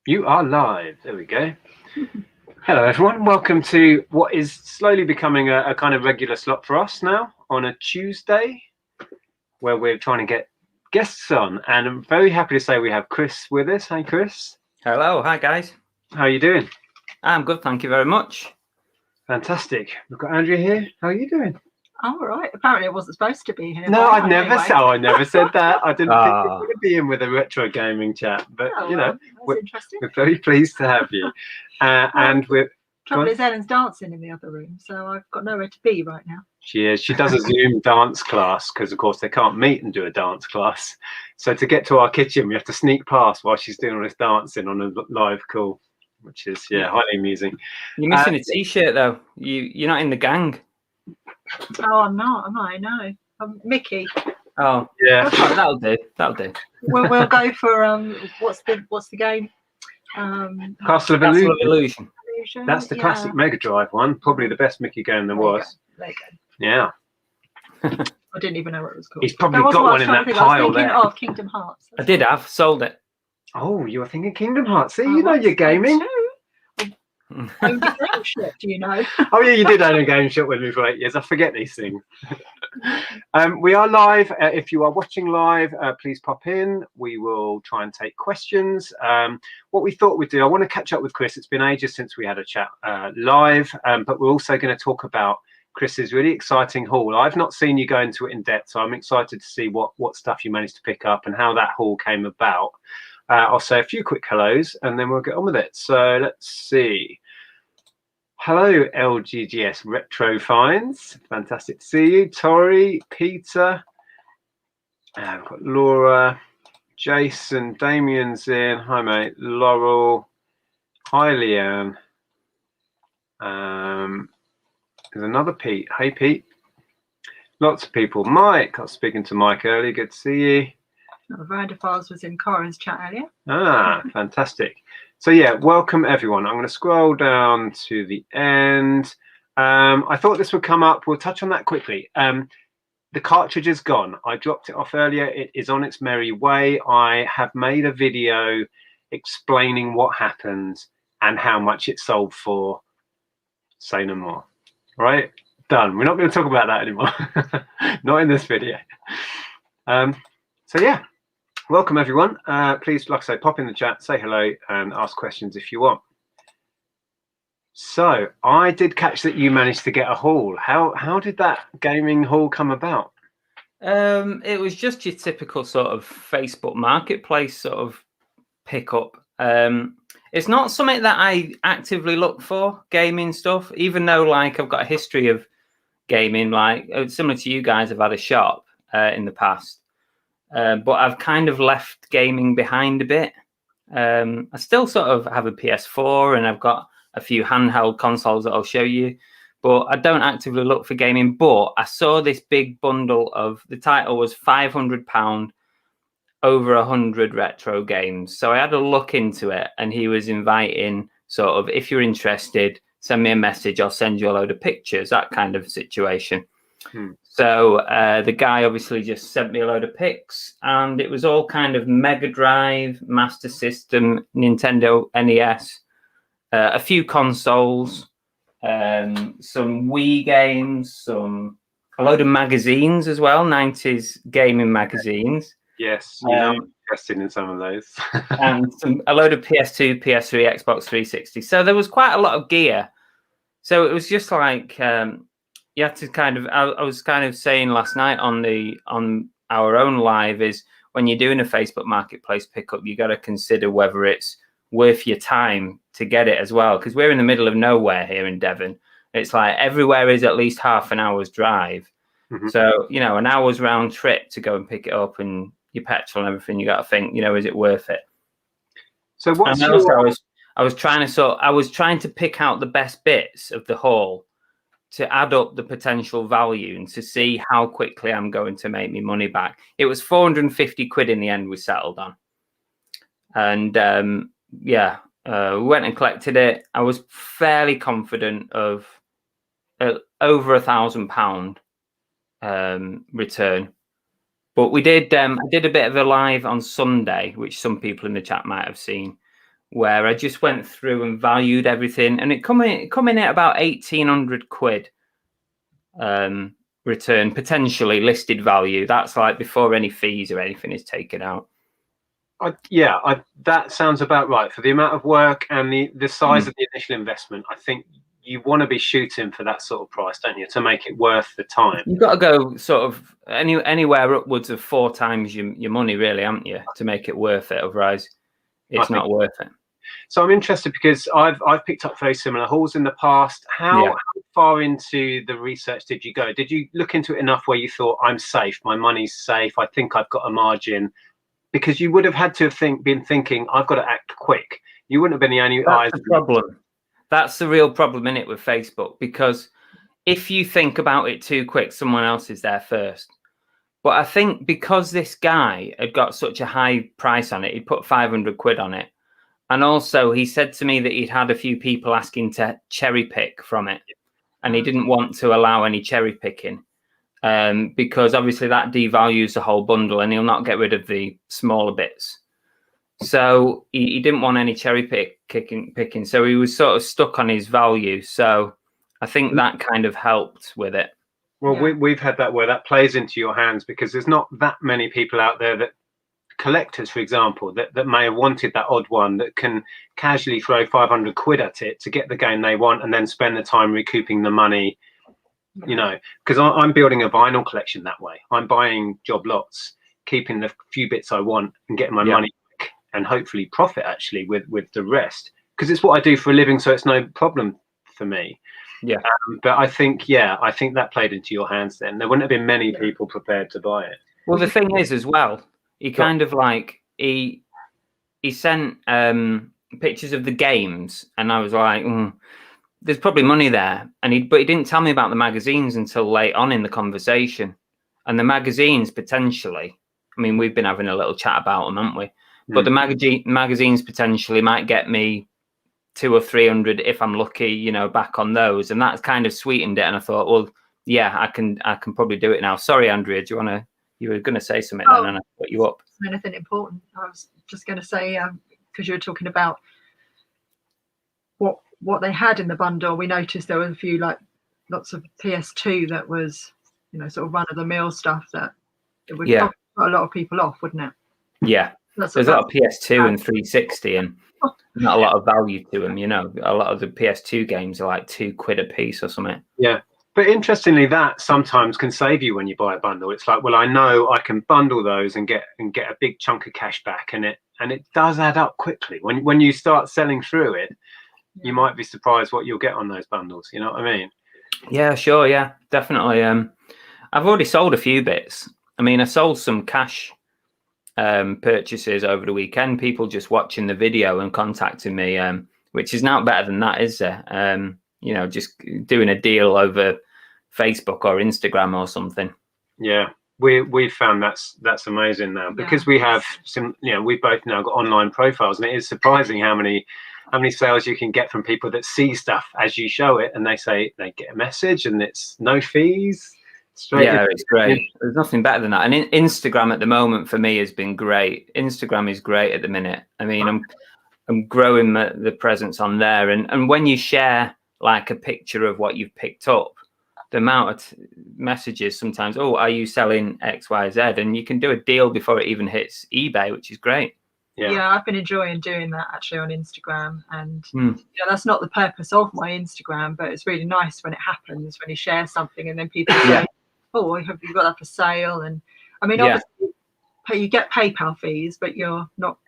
You are live. There we go. Hello, everyone. Welcome to what is slowly becoming a kind of regular slot for us now on a Tuesday, where we're trying to get guests on. And I'm very happy to say we have Chris with us. Hi, Chris. Hello. Hi, guys. How are you doing? I'm good. Thank you very much. Fantastic. We've got Andrea here. How are you doing? Oh, right. Apparently, I wasn't supposed to be here. No, I never anyway. said. Oh, I never said that. I didn't think you were going to be in with a retro gaming chat, but that's interesting. we're very pleased to have you. And we're. Trouble is, Ellen's dancing in the other room, so I've got nowhere to be right now. She is. She does a Zoom dance class because, of course, they can't meet and do a dance class. So to get to our kitchen, we have to sneak past while she's doing all this dancing on a live call, which is highly amusing. You're missing a T-shirt though. You're not in the gang. Oh, I'm not. Am I? No, I'm Mickey. Oh, yeah. Okay, that'll do. That'll do. We'll go for what's the game? Castle of Illusion. That's the classic Mega Drive one. Probably the best Mickey game there was. There you go. Yeah. I didn't even know what it was called. He's probably got one in that pile there. Oh, Kingdom Hearts. I did have sold it. Oh, you were thinking Kingdom Hearts. See, you know you're gaming. Owned a game shop, do you know? Oh yeah, you did own a game shop with me for 8 years. I forget these things. We are live. If you are watching live, please pop in. We will try and take questions. What we thought we'd do, I want to catch up with Chris. It's been ages since we had a chat live, but we're also going to talk about Chris's really exciting haul. I've not seen you go into it in depth, so I'm excited to see what stuff you managed to pick up and how that haul came about. I'll say a few quick hellos and then we'll get on with it. So let's see. Hello, LGGS Retro Finds. Fantastic to see you. Tori, Peter, we've got Laura, Jason, Damien's in. Hi, mate. Laurel. Hi, Leanne. There's another Pete. Hey, Pete. Lots of people. Mike. I was speaking to Mike earlier. Good to see you. Veranda Files was in Corin's chat earlier. Ah, fantastic. So yeah, welcome everyone. I'm going to scroll down to the end. I thought this would come up. We'll touch on that quickly. The cartridge is gone. I dropped it off earlier. It is on its merry way. I have made a video explaining what happened and how much it sold for. Say no more. Right? Done. We're not going to talk about that anymore. Not in this video. So yeah. Welcome everyone. Please, like I say, pop in the chat, say hello, and ask questions if you want. So I did catch that you managed to get a haul. How did that gaming haul come about? It was just your typical sort of Facebook Marketplace sort of pickup. It's not something that I actively look for, gaming stuff, even though like I've got a history of gaming, like similar to you guys. I've had a shop in the past. But I've kind of left gaming behind a bit. I still sort of have a PS4 and I've got a few handheld consoles that I'll show you, but I don't actively look for gaming. But I saw this big bundle of, the title was £500, over 100 retro games. So I had a look into it and he was inviting sort of, if you're interested, send me a message, I'll send you a load of pictures, that kind of situation. So the guy obviously just sent me a load of pics and it was all kind of Mega Drive, Master System, Nintendo NES, a few consoles, some Wii games, a load of magazines as well, 90s gaming magazines. Yes, I'm interested in some of those. And a load of PS2, PS3, Xbox 360. So there was quite a lot of gear. So it was just like... you have to kind of, I was kind of saying last night on our own live, is when you're doing a Facebook Marketplace pickup, you got to consider whether it's worth your time to get it as well. Because we're in the middle of nowhere here in Devon. It's like everywhere is at least half an hour's drive. Mm-hmm. So, you know, an hour's round trip to go and pick it up and your petrol and everything, you got to think, you know, is it worth it? So what's and also I was trying to pick out the best bits of the haul to add up the potential value and to see how quickly I'm going to make my money back. It was 450 quid in the end we settled on. And we went and collected it. I was fairly confident of over £1,000 return. But we did, I did a bit of a live on Sunday, which some people in the chat might have seen, where I just went through and valued everything, and it come in at about 1,800 quid return, potentially listed value. That's like before any fees or anything is taken out. That sounds about right for the amount of work and the size of the initial investment. I think you want to be shooting for that sort of price, don't you, to make it worth the time? You've got to go sort of anywhere upwards of 4 times your money, really, haven't you, to make it worth it? Otherwise, it's not worth it. So I'm interested because I've picked up very similar hauls in the past. How far into the research did you go? Did you look into it enough where you thought, I'm safe, my money's safe, I think I've got a margin? Because you would have had to have been thinking, I've got to act quick. You wouldn't have been the only eyes. That's the problem. That's the real problem in it with Facebook, because if you think about it too quick, someone else is there first. But I think because this guy had got such a high price on it, he put 500 quid on it. And also he said to me that he'd had a few people asking to cherry pick from it. And he didn't want to allow any cherry picking because obviously that devalues the whole bundle and he'll not get rid of the smaller bits. So he didn't want any cherry picking. So he was sort of stuck on his value. So I think that kind of helped with it. Well, we've had that where that plays into your hands because there's not that many people out there that collectors, for example, that may have wanted that odd one that can casually throw 500 quid at it to get the game they want and then spend the time recouping the money, you know, because I'm building a vinyl collection that way. I'm buying job lots, keeping the few bits I want and getting my money back and hopefully profit actually with the rest, because it's what I do for a living, so it's no problem for me. Yeah, but I think that played into your hands then. There wouldn't have been many people prepared to buy it. Well, the thing is as well, he kind of like he sent pictures of the games, and I was like, there's probably money there, but he didn't tell me about the magazines until late on in the conversation. And the magazines potentially, I mean, we've been having a little chat about them, haven't we? But the magazines potentially might get me 200 or 300 if I'm lucky, you know, back on those, and that's kind of sweetened it. And I thought, well, yeah, I can probably do it now. Sorry, Andrea, do you want to? You were going to say something then, and I put you up. Anything important? I was just going to say because you were talking about what they had in the bundle. We noticed there was a few lots of PS2 that was, you know, sort of run of the mill stuff that it would put a lot of people off, wouldn't it? Yeah, there's a lot of PS2 and 360 and not a lot of value to them, you know. A lot of the PS2 games are like £2 a piece or something. Yeah, but interestingly, that sometimes can save you when you buy a bundle. It's like, well, I know I can bundle those and get a big chunk of cash back, and it does add up quickly. When you start selling through it, you might be surprised what you'll get on those bundles. You know what I mean? Yeah, sure. Yeah, definitely. I've already sold a few bits. I mean, I sold some cash purchases over the weekend, people just watching the video and contacting me, which is not better than that, is there? You know, just doing a deal over Facebook or Instagram or something. Yeah, we've found that's amazing now, because we have some, you know, we've both now got online profiles, and it is surprising how many sales you can get from people that see stuff as you show it, and they say they get a message and it's no fees. It's great. There's nothing better than that. And Instagram at the moment for me has been great. Instagram is great at the minute. I mean, I'm growing the presence on there, and when you share like a picture of what you've picked up, the amount of messages sometimes, oh, are you selling XYZ? And you can do a deal before it even hits eBay, which is great. Yeah, I've been enjoying doing that actually on Instagram, and you know, that's not the purpose of my Instagram, but it's really nice when it happens, when you share something and then people say, oh, have you got that for sale? And I mean, obviously you get PayPal fees, but you're not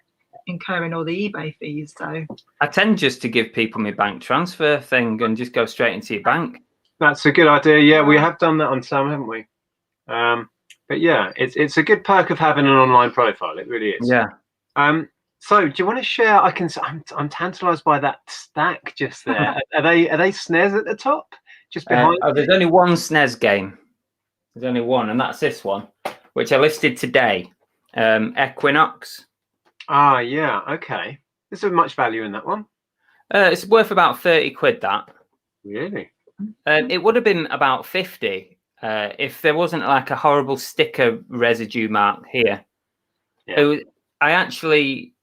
incurring all the eBay fees. So I tend just to give people my bank transfer thing and just go straight into your bank. That's a good idea. Yeah, we have done that on some, haven't we? But yeah, it's a good perk of having an online profile. It really is. Yeah. So do you want to share? I'm tantalized by that stack just there. Are they snares at the top, just behind? There's only one SNES game. There's only one, and that's this one, which I listed today. Equinox. Ah, yeah, okay. Is there much value in that one? It's worth about 30 quid, that. Really? It would have been about 50 if there wasn't like a horrible sticker residue mark here. Yeah.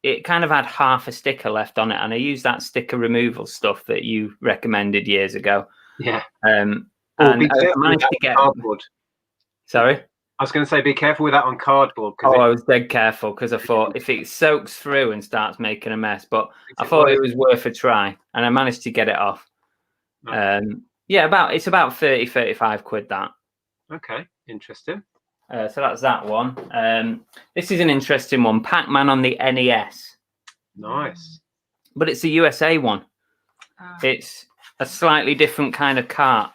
it kind of had half a sticker left on it, and I used that sticker removal stuff that you recommended years ago. Yeah. And I managed to get cardboard. Sorry? I was going to say, be careful with that on cardboard. I was dead careful because I thought if it soaks through and starts making a mess, but I thought it was worth a try, and I managed to get it off. Okay. It's about 30-35 quid that. Okay, interesting. So that's that one. This is an interesting one. Pac-Man on the NES. Nice. But it's a USA one. It's a slightly different kind of cart.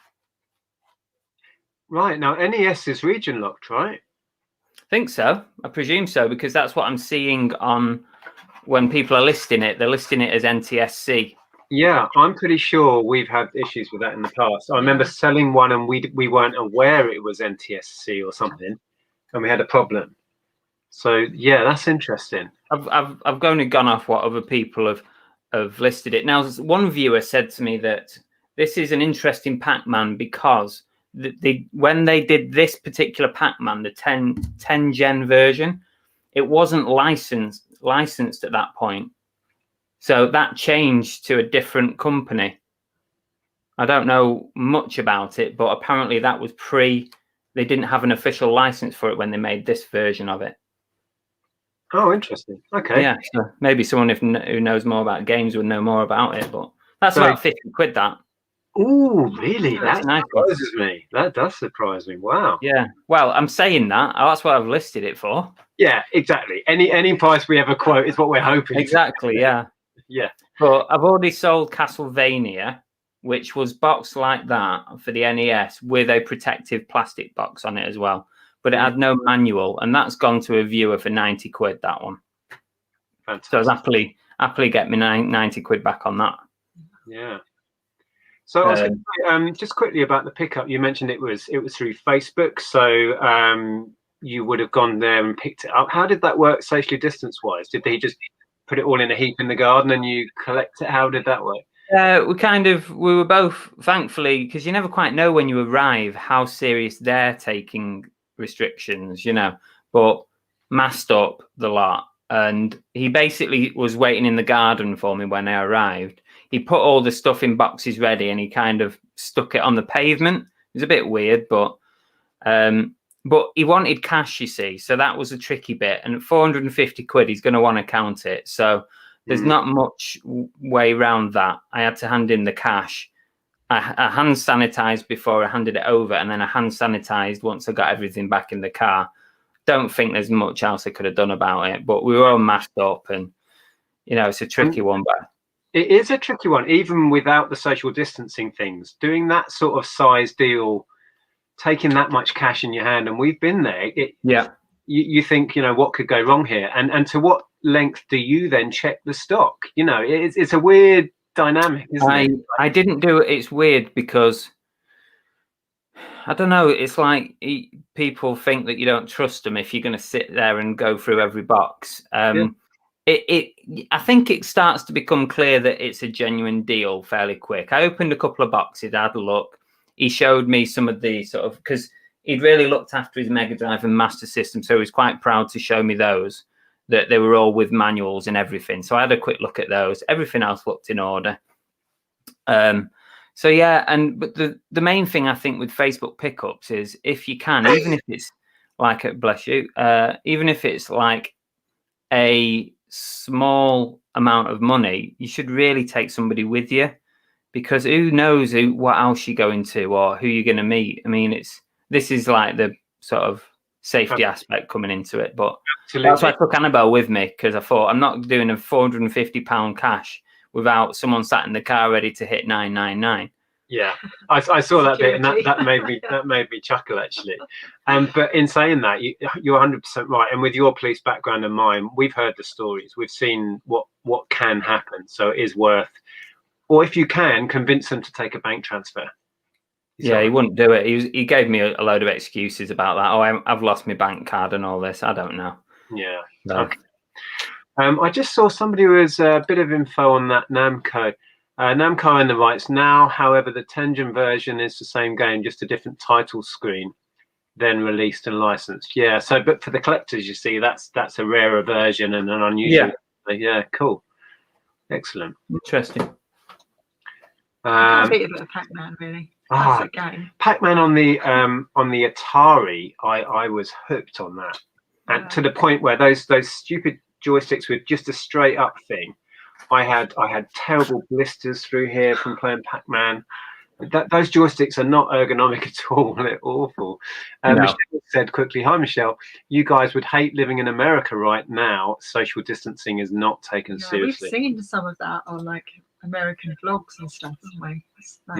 Right, now NES is region locked, right? I think so. I presume so, because that's what I'm seeing on when people are listing it. They're listing it as NTSC. Yeah, I'm pretty sure we've had issues with that in the past. I remember selling one and we weren't aware it was NTSC or something, and we had a problem. So yeah, that's interesting. I've only gone off what other people have listed it. Now, one viewer said to me that this is an interesting Pac-Man because when they did this particular Pac-Man, the 10 gen version, it wasn't licensed at that point. So that changed to a different company. I don't know much about it, but apparently that was they didn't have an official license for it when they made this version of it. Oh, interesting. Okay. Yeah, so maybe someone who knows more about games would know more about it, but that's about 50 quid, that. Oh, really? That nice surprises me. That does surprise me. Wow. Yeah. Well, I'm saying that. That's what I've listed it for. Yeah, exactly. Any price we ever quote is what we're hoping. Exactly, yeah. Yeah. But I've already sold Castlevania, which was boxed like that for the NES with a protective plastic box on it as well. But it had no manual, and that's gone to a viewer for 90 quid, that one. Fantastic. So I'll happily get me 90 quid back on that. Yeah. So I was going to say, just quickly about the pickup. You mentioned it was through Facebook, so you would have gone there and picked it up. How did that work socially distance-wise? Did they just put it all in a heap in the garden and you collect it? How did that work? We were both, thankfully, because you never quite know when you arrive how serious they're taking restrictions, but masked up the lot. And he basically was waiting in the garden for me when I arrived. He put all the stuff in boxes ready and he kind of stuck it on the pavement. It was a bit weird, but he wanted cash, you see. So that was a tricky bit. And at 450 quid, he's going to want to count it. So there's not much way around that. I had to hand in the cash. I hand sanitized before I handed it over, and then I hand sanitized once I got everything back in the car. Don't think there's much else I could have done about it, but we were all masked up, and it's a tricky one. But it is a tricky one, even without the social distancing things. Doing that sort of size deal, taking that much cash in your hand, and we've been there. You think, what could go wrong here, and to what length do you then check the stock? It's a weird dynamic, isn't it? I didn't do it. It's weird because I don't know. It's like people think that you don't trust them if you're going to sit there and go through every box. I think it starts to become clear that it's a genuine deal fairly quick. I opened a couple of boxes, I had a look. He showed me some of the sort of, because he'd really looked after his Mega Drive and Master System, so he was quite proud to show me those, that they were all with manuals and everything. So I had a quick look at those. Everything else looked in order. So yeah, but the main thing I think with Facebook pickups is if you can, even if it's like even if it's like a small amount of money, you should really take somebody with you, because who knows what else you're going to or who you're going to meet. I mean, this is like the sort of safety aspect coming into it, but that's why I took Annabelle with me, because I thought I'm not doing a £450 cash without someone sat in the car ready to hit 999. Yeah, I saw that bit, and that made me chuckle actually. But in saying that, you're 100% right. And with your police background and mine, we've heard the stories, we've seen what can happen. So it is worth, or if you can, convince them to take a bank transfer. Yeah, he wouldn't do it. He gave me a load of excuses about that. Oh, I've lost my bank card and all this. I don't know. Yeah. So. Okay. I just saw somebody who has a bit of info on that Namco. Namco in the rights now. However, the Tengen version is the same game, just a different title screen. then released and licensed. Yeah. So, but for the collectors, you see, that's a rarer version and an unusual. Yeah. Cool. Excellent. Interesting. Can't beat a bit of Pac-Man, really. Classic game. Pac-Man on the Atari, I was hooked on that, and to the point where those stupid joysticks with just a straight up thing, I had terrible blisters through here from playing Pac-Man. Those joysticks are not ergonomic at all. They're awful. No. Michelle said quickly, "Hi Michelle, you guys would hate living in America right now. Social distancing is not taken seriously." We've seen some of that on like American vlogs and stuff, haven't we? It's like,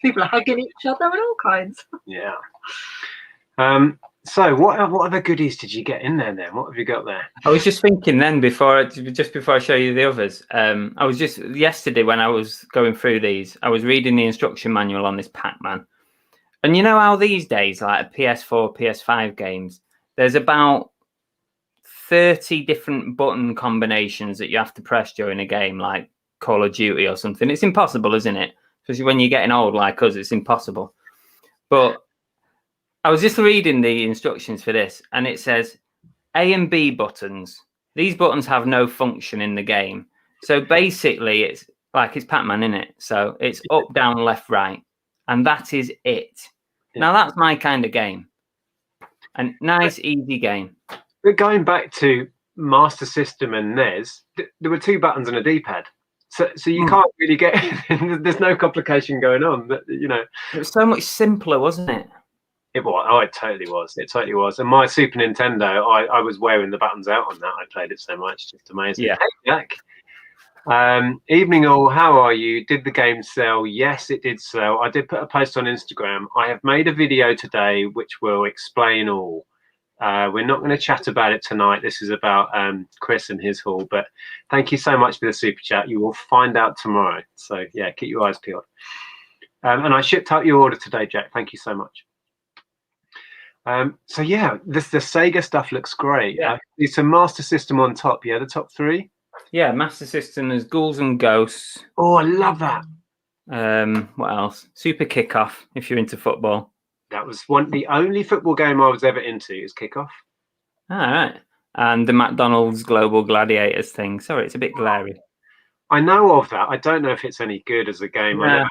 people are hugging each other and all kinds. Yeah. So what other goodies did you get in there then? What have you got there? I was just thinking then before I show you the others. I was just yesterday when I was going through these, I was reading the instruction manual on this Pac-Man. And you know how these days, like PS4, PS5 games, there's about 30 different button combinations that you have to press during a game, like Call of Duty or something. It's impossible, isn't it? Especially when you're getting old like us, it's impossible. But I was just reading the instructions for this, and it says A and B buttons. These buttons have no function in the game. So basically, it's Pac-Man, isn't it? So it's up, down, left, right. And that is it. Yeah. Now, that's my kind of game. A nice, easy game. But going back to Master System and NES, there were 2 buttons and a D-pad. So you can't really get... There's no complication going on. You know, it was so much simpler, wasn't it? It was. Oh, it totally was. It totally was. And my Super Nintendo, I was wearing the buttons out on that. I played it so much. Just amazing. Yeah. Hey, Jack. Evening all. How are you? Did the game sell? Yes, it did sell. I did put a post on Instagram. I have made a video today which will explain all. We're not going to chat about it tonight. This is about Chris and his haul. But thank you so much for the super chat. You will find out tomorrow. So yeah, keep your eyes peeled. And I shipped out your order today, Jack. Thank you so much. So yeah, the Sega stuff looks great. Yeah. It's a Master System on top. Yeah, the top 3. Yeah, Master System. There's Ghouls and Ghosts. Oh, I love that. What else? Super Kickoff. If you're into football. That was the only football game I was ever into is Kickoff. All right. And the McDonald's Global Gladiators thing. Sorry, it's a bit glary. I know of that. I don't know if it's any good as a game. Nah,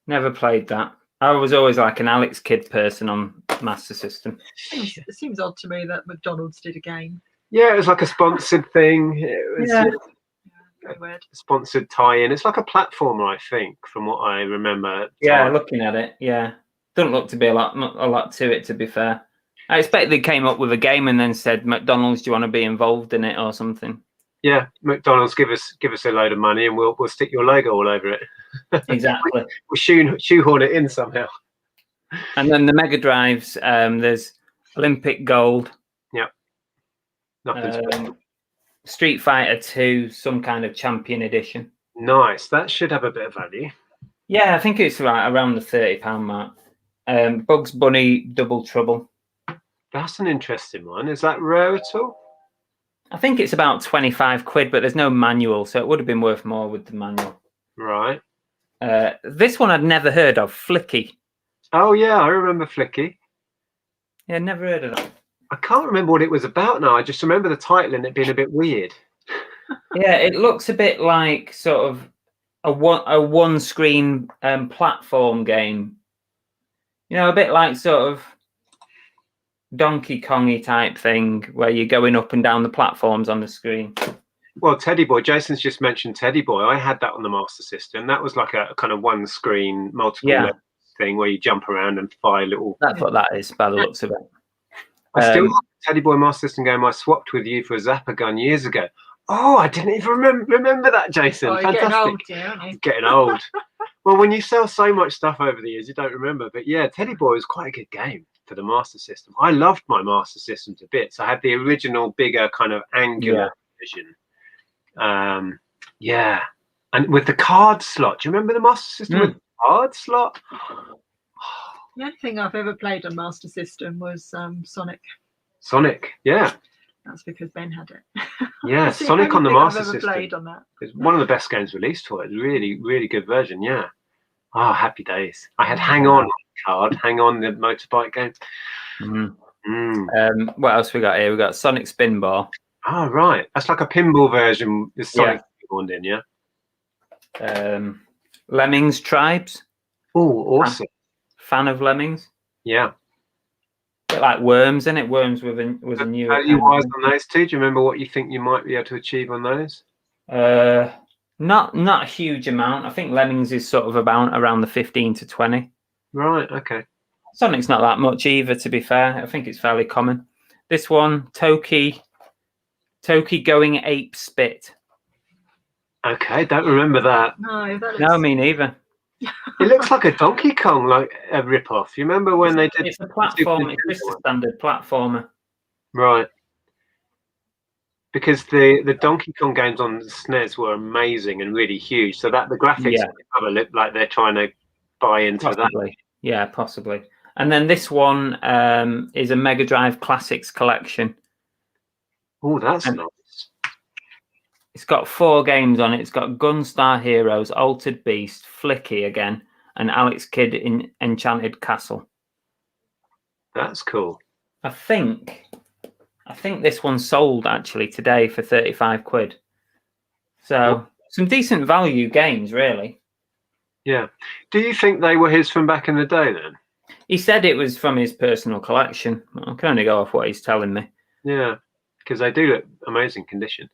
never played that. I was always like an Alex Kidd person on Master System. It seems odd to me that McDonald's did a game. Yeah, it was like a sponsored thing. It was very weird. Sponsored tie-in. It's like a platformer, I think, from what I remember. Yeah, looking at it, yeah. Doesn't look to be a lot to it, to be fair. I expect they came up with a game and then said, McDonald's, do you want to be involved in it or something? Yeah, McDonald's, give us a load of money and we'll stick your logo all over it. Exactly. We'll shoehorn it in somehow. And then the Mega Drives, there's Olympic Gold. Yep. Nothing special. Street Fighter 2, some kind of champion edition. Nice. That should have a bit of value. Yeah, I think it's around the £30 mark. Bugs Bunny Double Trouble. That's an interesting one. Is that rare at all? I think it's about 25 quid, but there's no manual, so it would have been worth more with the manual. Right. This one I'd never heard of, Flicky. Oh, yeah, I remember Flicky. Yeah, never heard of that. I can't remember what it was about now. I just remember the title and it being a bit weird. Yeah, it looks a bit like sort of a one-screen platform game. You know, a bit like sort of Donkey Kongy type thing where you're going up and down the platforms on the screen. Well, Teddy Boy, Jason's just mentioned Teddy Boy. I had that on the Master System. That was like a kind of one-screen, multiple thing where you jump around and fire little... That's what that is, by the looks of it. I still have a Teddy Boy Master System game I swapped with you for a Zapper gun years ago. Oh, I didn't even remember that, Jason. Oh, fantastic. Getting old, aren't you? Getting old. Well, when you sell so much stuff over the years, you don't remember. But yeah, Teddy Boy was quite a good game for the Master System. I loved my Master System to bits. I had the original bigger kind of angular version. Yeah. And with the card slot. Do you remember the Master System with the card slot? The only thing I've ever played on Master System was Sonic. Sonic, yeah. That's because Ben had it. Yeah, Sonic on the Master System. Played on that. It's one of the best games released for it. Really, really good version, yeah. Oh, happy days. I had Hang On card. Hang on, the motorbike games. What else we got here? We got Sonic Spinball. Oh, right. That's like a pinball version with Sonic spawned in, yeah? Lemmings Tribes. Oh, awesome. Fan of Lemmings? Yeah. Bit like Worms, isn't it? Worms was a new. Value-wise on those two, do you remember what you think you might be able to achieve on those? Not a huge amount. I think Lemmings is sort of around the 15 to 20. Right, okay. Sonic's not that much either, to be fair. I think it's fairly common. This one, Toki Going Ape Spit. Okay, don't remember that. No, me neither. It looks like a Donkey Kong, like a rip-off. You remember when they did? It's a platform. It's just a standard platformer. Right. Because the Donkey Kong games on the SNES were amazing and really huge, so that the graphics look like they're trying to buy into that. Yeah, possibly. And then this one is a Mega Drive Classics collection. Oh, that's nice. It's got 4 games on it. It's got Gunstar Heroes, Altered Beast, Flicky again, and Alex Kidd in Enchanted Castle. That's cool. I think this one sold actually today for 35 quid. So some decent value games, really. Yeah. Do you think they were his from back in the day then? He said it was from his personal collection. I can only go off what he's telling me. Yeah, because they do look amazing condition.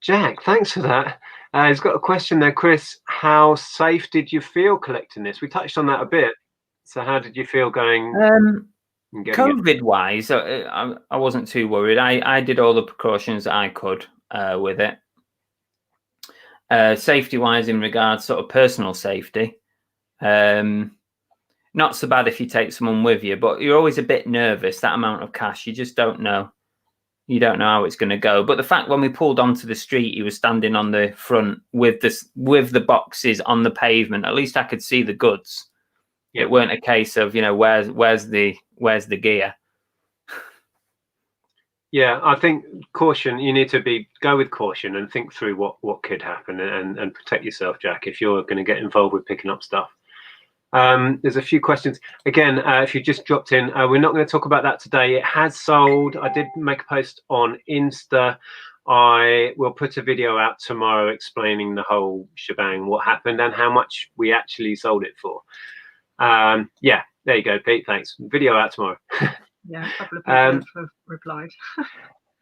Jack, thanks for that. He's got a question there, Chris. How safe did you feel collecting this? We touched on that a bit. So how did you feel going? COVID-wise, I wasn't too worried. I did all the precautions that I could with it. Safety-wise, in regards sort of personal safety, not so bad if you take someone with you, but you're always a bit nervous. That amount of cash, you just don't know. You don't know how it's going to go. But the fact when we pulled onto the street, he was standing on the front with the boxes on the pavement. At least I could see the goods. Yeah. It weren't a case of, where's the gear. Yeah, I think caution. You need to go with caution and think through what could happen and protect yourself, Jack, if you're going to get involved with picking up stuff. There's a few questions. Again, if you just dropped in, we're not going to talk about that today. It has sold. I did make a post on Insta. I will put a video out tomorrow explaining the whole shebang, what happened and how much we actually sold it for. Yeah, there you go, Pete. Thanks. Video out tomorrow. Yeah, a couple of people have replied.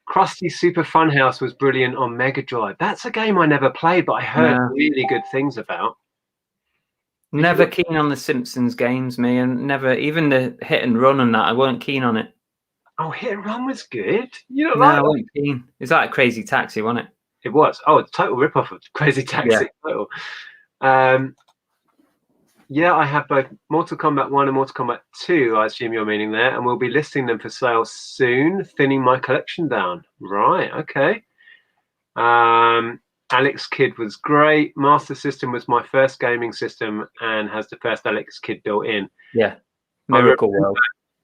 Krusty Super Funhouse was brilliant on Mega Drive. That's a game I never played, but I heard really good things about. Never keen on the Simpsons games, me, and never even the Hit and Run and that. I weren't keen on it. Oh, Hit and Run was good. You don't no, like I wasn't keen. It's like Crazy Taxi, wasn't it? It was. Oh, it's a total rip-off of Crazy Taxi. Yeah. Yeah, I have both Mortal Kombat 1 and Mortal Kombat 2, I assume you're meaning there, and we'll be listing them for sale soon, thinning my collection down. Right, okay. Alex Kidd was great. Master System was my first gaming system and has the first Alex Kidd built in. Yeah, Miracle World.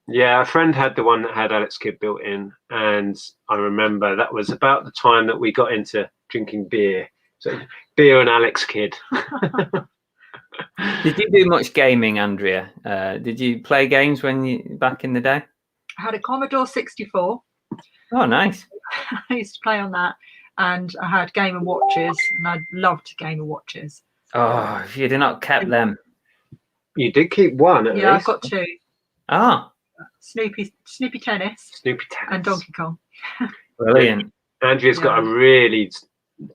Yeah, a friend had the one that had Alex Kidd built in, and I remember that was about the time that we got into drinking beer. So beer and Alex Kidd. Did you do much gaming, Andrea? Did you play games back in the day? I had a Commodore 64. Oh, nice. I used to play on that, and I had Game & Watches, and I loved Game & Watches. Oh, if you did not kept them. You did keep one at least. Yeah, I've got 2. Ah. Snoopy Tennis. And Donkey Kong. Brilliant. Andrea's got a really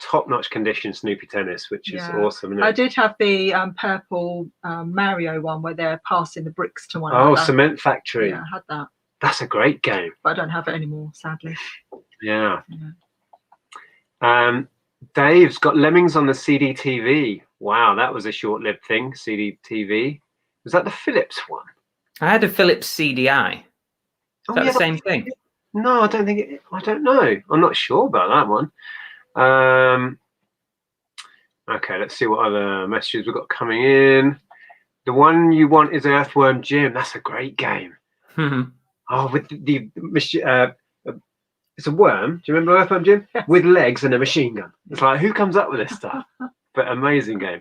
top-notch condition Snoopy Tennis, which is awesome. Isn't it? I did have the purple Mario one where they're passing the bricks to one another. Oh, another. Cement Factory. Yeah, I had that. That's a great game. But I don't have it anymore, sadly. Yeah. Dave's got Lemmings on the CD-TV. Wow, that was a short-lived thing, CD-TV. Was that the Philips one? I had a Philips CDI. Is that the same thing? No, I don't think it. I don't know. I'm not sure about that one. Okay, let's see what other messages we've got coming in. The one you want is Earthworm Jim. That's a great game. Oh, with the it's a worm. Do you remember Earthworm Jim? With legs and a machine gun. It's like, who comes up with this stuff? but amazing game.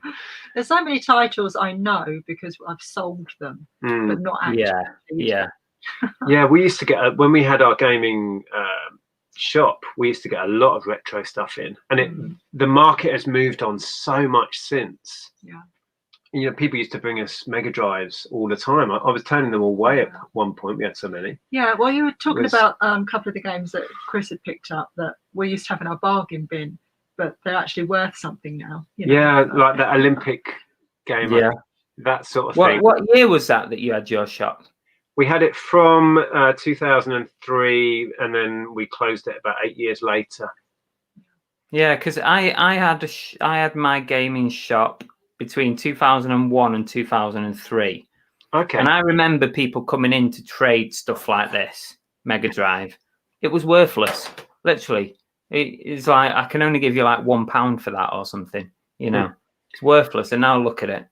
There's so many titles I know because I've sold them, but not actually. Yeah, we used to get when we had our gaming shop, we used to get a lot of retro stuff in, and the market has moved on so much since. Yeah. You know, people used to bring us Mega Drives all the time. I was turning them away at one point. We had so many. Yeah, well, you were talking about a couple of the games that Chris had picked up that we used to have in our bargain bin, but they're actually worth something now. You know? Yeah, like that Olympic game. Yeah, that sort of thing. What year was that you had your shop? We had it from 2003, and then we closed it about 8 years later. Yeah, because I had my gaming shop between 2001 and 2003. Okay. And I remember people coming in to trade stuff like this, Mega Drive. It was worthless, literally. It's like, I can only give you like £1 for that or something, you know. It's worthless. And now look at it.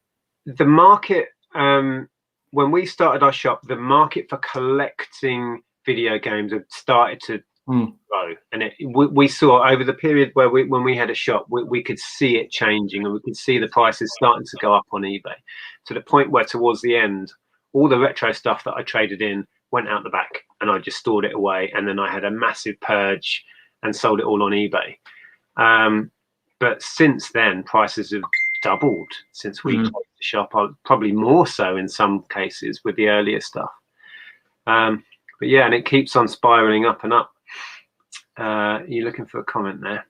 The market, when we started our shop, the market for collecting video games had started to grow, and we saw over the period when we had a shop, we could see it changing, and we could see the prices starting to go up on eBay to the point where towards the end, all the retro stuff that I traded in went out the back, and I just stored it away, and then I had a massive purge and sold it all on eBay. But since then, prices have doubled since we closed the shop, probably more so in some cases with the earlier stuff. But yeah, and it keeps on spiraling up and up. You're looking for a comment there?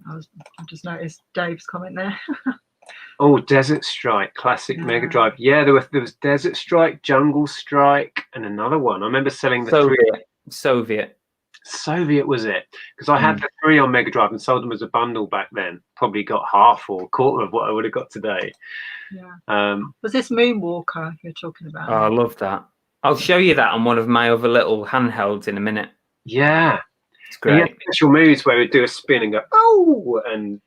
I just noticed Dave's comment there. Oh, Desert Strike, classic Mega Drive. Yeah, there was Desert Strike, Jungle Strike, and another one. I remember selling the Soviet was it? Because I had the 3 on Mega Drive and sold them as a bundle back then. Probably got half or a quarter of what I would have got today. Yeah. Was this Moonwalker you're talking about? Oh, I love that. I'll show you that on one of my other little handhelds in a minute. Yeah. It's great. Special moves where we do a spin and go, oh, and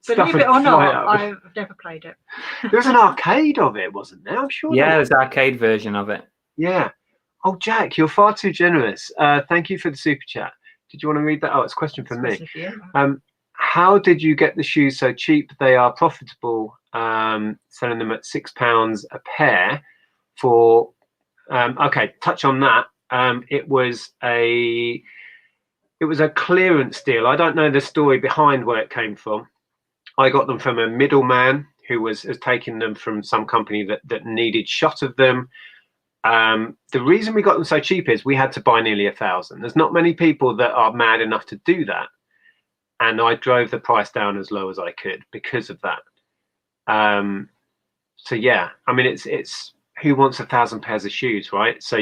believe it or not, I've never played it. There was an arcade of it, wasn't there? I'm sure. Yeah, there's an arcade version of it. Yeah. Oh, Jack, you're far too generous. Thank you for the super chat. Did you want to read that? Oh, it's a question from me. How did you get the shoes so cheap? They are profitable, selling them at £6 a pair for. Okay, touch on that. It was a clearance deal. I don't know the story behind where it came from. I got them from a middleman who was taking them from some company that needed shot of them. The reason we got them so cheap is we had to buy nearly 1,000. There's not many people that are mad enough to do that, and I drove the price down as low as I could because of that. So yeah, I mean, it's who wants 1,000 pairs of shoes, right? So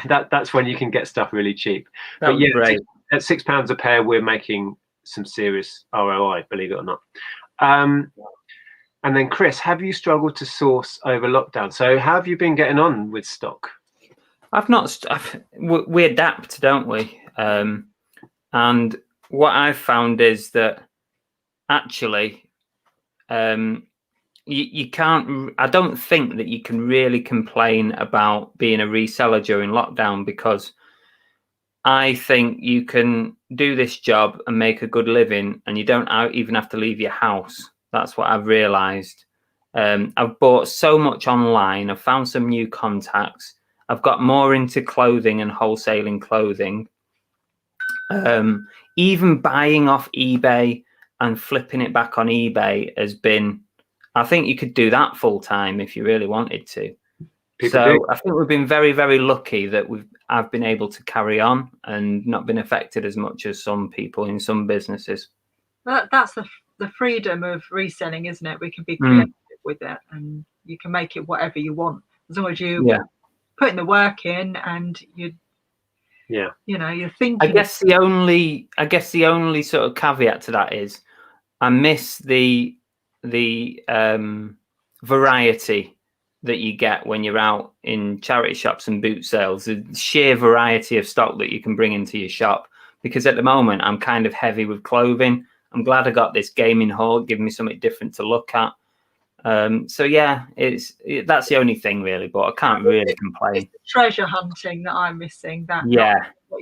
that's when you can get stuff really cheap. But yeah, great. At £6 a pair, we're making some serious ROI, believe it or not. And then Chris, have you struggled to source over lockdown? So how have you been getting on with stock? We adapt, don't we? And what I've found is that actually, you can't. I don't think that you can really complain about being a reseller during lockdown, because I think you can do this job and make a good living, and you don't even have to leave your house. That's what I've realized. I've bought so much online. I've found some new contacts. I've got more into clothing and wholesaling clothing. Even buying off eBay and flipping it back on eBay has been, I think you could do that full time if you really wanted to. I think we've been very, very lucky that I've been able to carry on and not been affected as much as some people in some businesses. That's the freedom of reselling, isn't it? We can be creative with it, and you can make it whatever you want, as long as you put in the work in and you're thinking. I guess the only sort of caveat to that is I miss the variety that you get when you're out in charity shops and boot sales, the sheer variety of stock that you can bring into your shop. Because at the moment I'm kind of heavy with clothing. I'm glad I got this gaming haul, giving me something different to look at. So yeah, that's the only thing really, but I can't really complain. It's the treasure hunting that I'm missing. What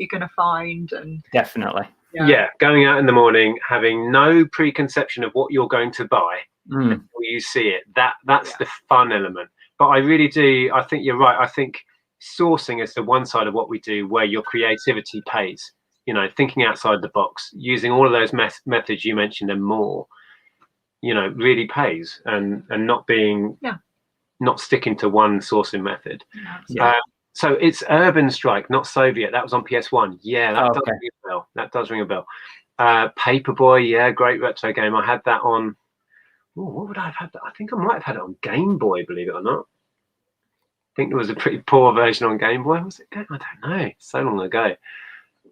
you're going to find, and definitely. Yeah, going out in the morning, having no preconception of what you're going to buy, until you see it. That's the fun element. But I really do. I think you're right. I think sourcing is the one side of what we do where your creativity pays. You know, thinking outside the box, using all of those methods you mentioned and more, you know, really pays, and not being not sticking to one sourcing method. So it's Urban Strike, not Soviet. That was on PS1. Yeah, that does ring a bell. That does ring a bell. Paperboy, yeah, great retro game. I had that on. What would I have had? I think I might have had it on Game Boy, believe it or not. I think there was a pretty poor version on Game Boy. Was it? I don't know. So long ago.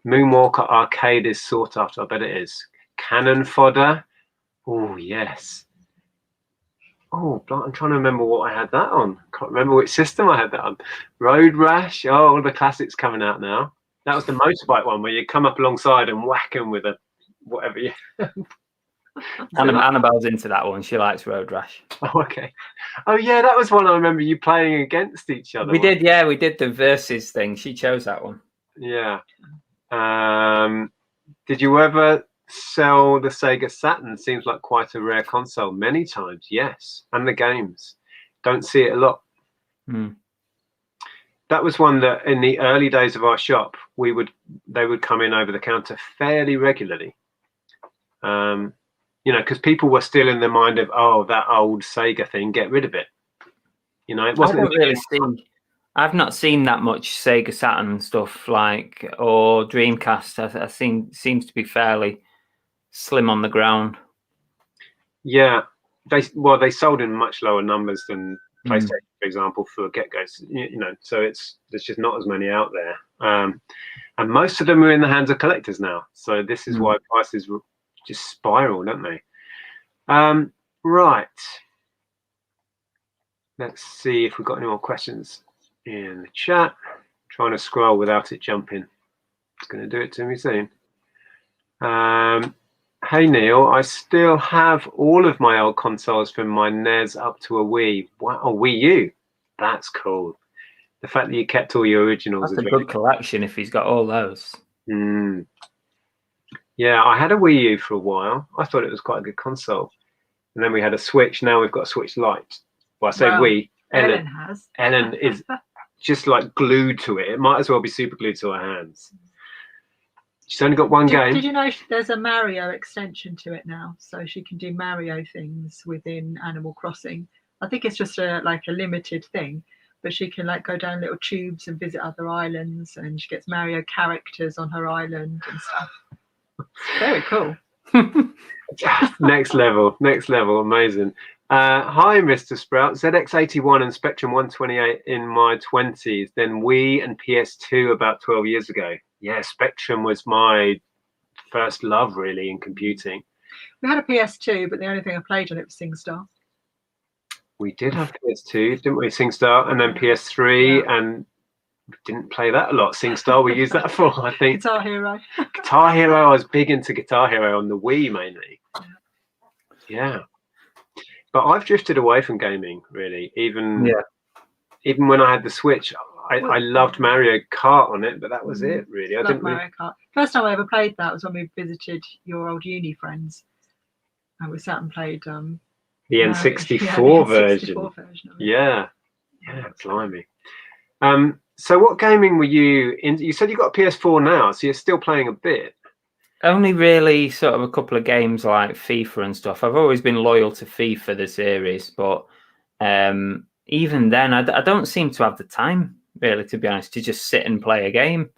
Moonwalker Arcade is sought after. I bet it is. Cannon Fodder. Oh, yes. Oh, I'm trying to remember what I had that on. Can't remember which system I had that on. Road Rash. Oh, all the classics coming out now. That was the motorbike one where you come up alongside and whack them with a whatever you. Annabelle's into that one. She likes Road Rash. Oh, okay. Oh, yeah, that was one I remember you playing against each other. We did, yeah. We did the versus thing. She chose that one. Yeah. Did you ever sell the Sega Saturn? Seems like quite a rare console. Many times, yes. And the games. Don't see it a lot. That was one that in the early days of our shop, they would come in over the counter fairly regularly. You know, because people were still in the mind of, oh, that old Sega thing, get rid of it. You know, it wasn't really I've not seen that much Sega Saturn stuff or Dreamcast. I seems to be fairly slim on the ground. Yeah, they sold in much lower numbers than PlayStation, for example, for get-goes. You know, so there's just not as many out there, and most of them are in the hands of collectors now. So this is why prices just spiral, don't they? Right. Let's see if we've got any more questions in the chat. Trying to scroll without it jumping. It's going to do it to me soon. Hey Neil, I still have all of my old consoles from my NES up to a Wii. Wow, a Wii U. That's cool. The fact that you kept all your originals. That's a good collection if he's got all those. Yeah, I had a Wii U for a while. I thought it was quite a good console. And then we had a Switch. Now we've got a Switch Lite. Well, I say Wii. Ellen has. Ellen is just like glued to it. It might as well be super glued to her hands. She's only got one game. Did you know there's a Mario extension to it now? So she can do Mario things within Animal Crossing. I think it's just a limited thing. But she can go down little tubes and visit other islands. And she gets Mario characters on her island and stuff. Very cool. Next level, amazing. Hi, Mr. Sprout. ZX81 and Spectrum 128 in my 20s, then Wii and PS2 about 12 years ago. Yeah, Spectrum was my first love, really, in computing. We had a PS2, but the only thing I played on it was SingStar. We did have PS2, didn't we? SingStar, and then PS3, and didn't play that a lot. SingStar, we used that for, I think. Guitar Hero. Guitar Hero, I was big into Guitar Hero on the Wii mainly. Yeah. But I've drifted away from gaming, really. Even when I had the Switch, I loved Mario Kart on it, but that was it, really. I didn't Mario Kart. First time I ever played that was when we visited your old uni friends. And we sat and played the N64 version. Yeah, blimey. So what gaming were you in? You said you got a PS4 now, so you're still playing a bit. Only really sort of a couple of games like FIFA and stuff. I've always been loyal to FIFA, the series, but even then, I don't seem to have the time, really, to be honest, to just sit and play a game.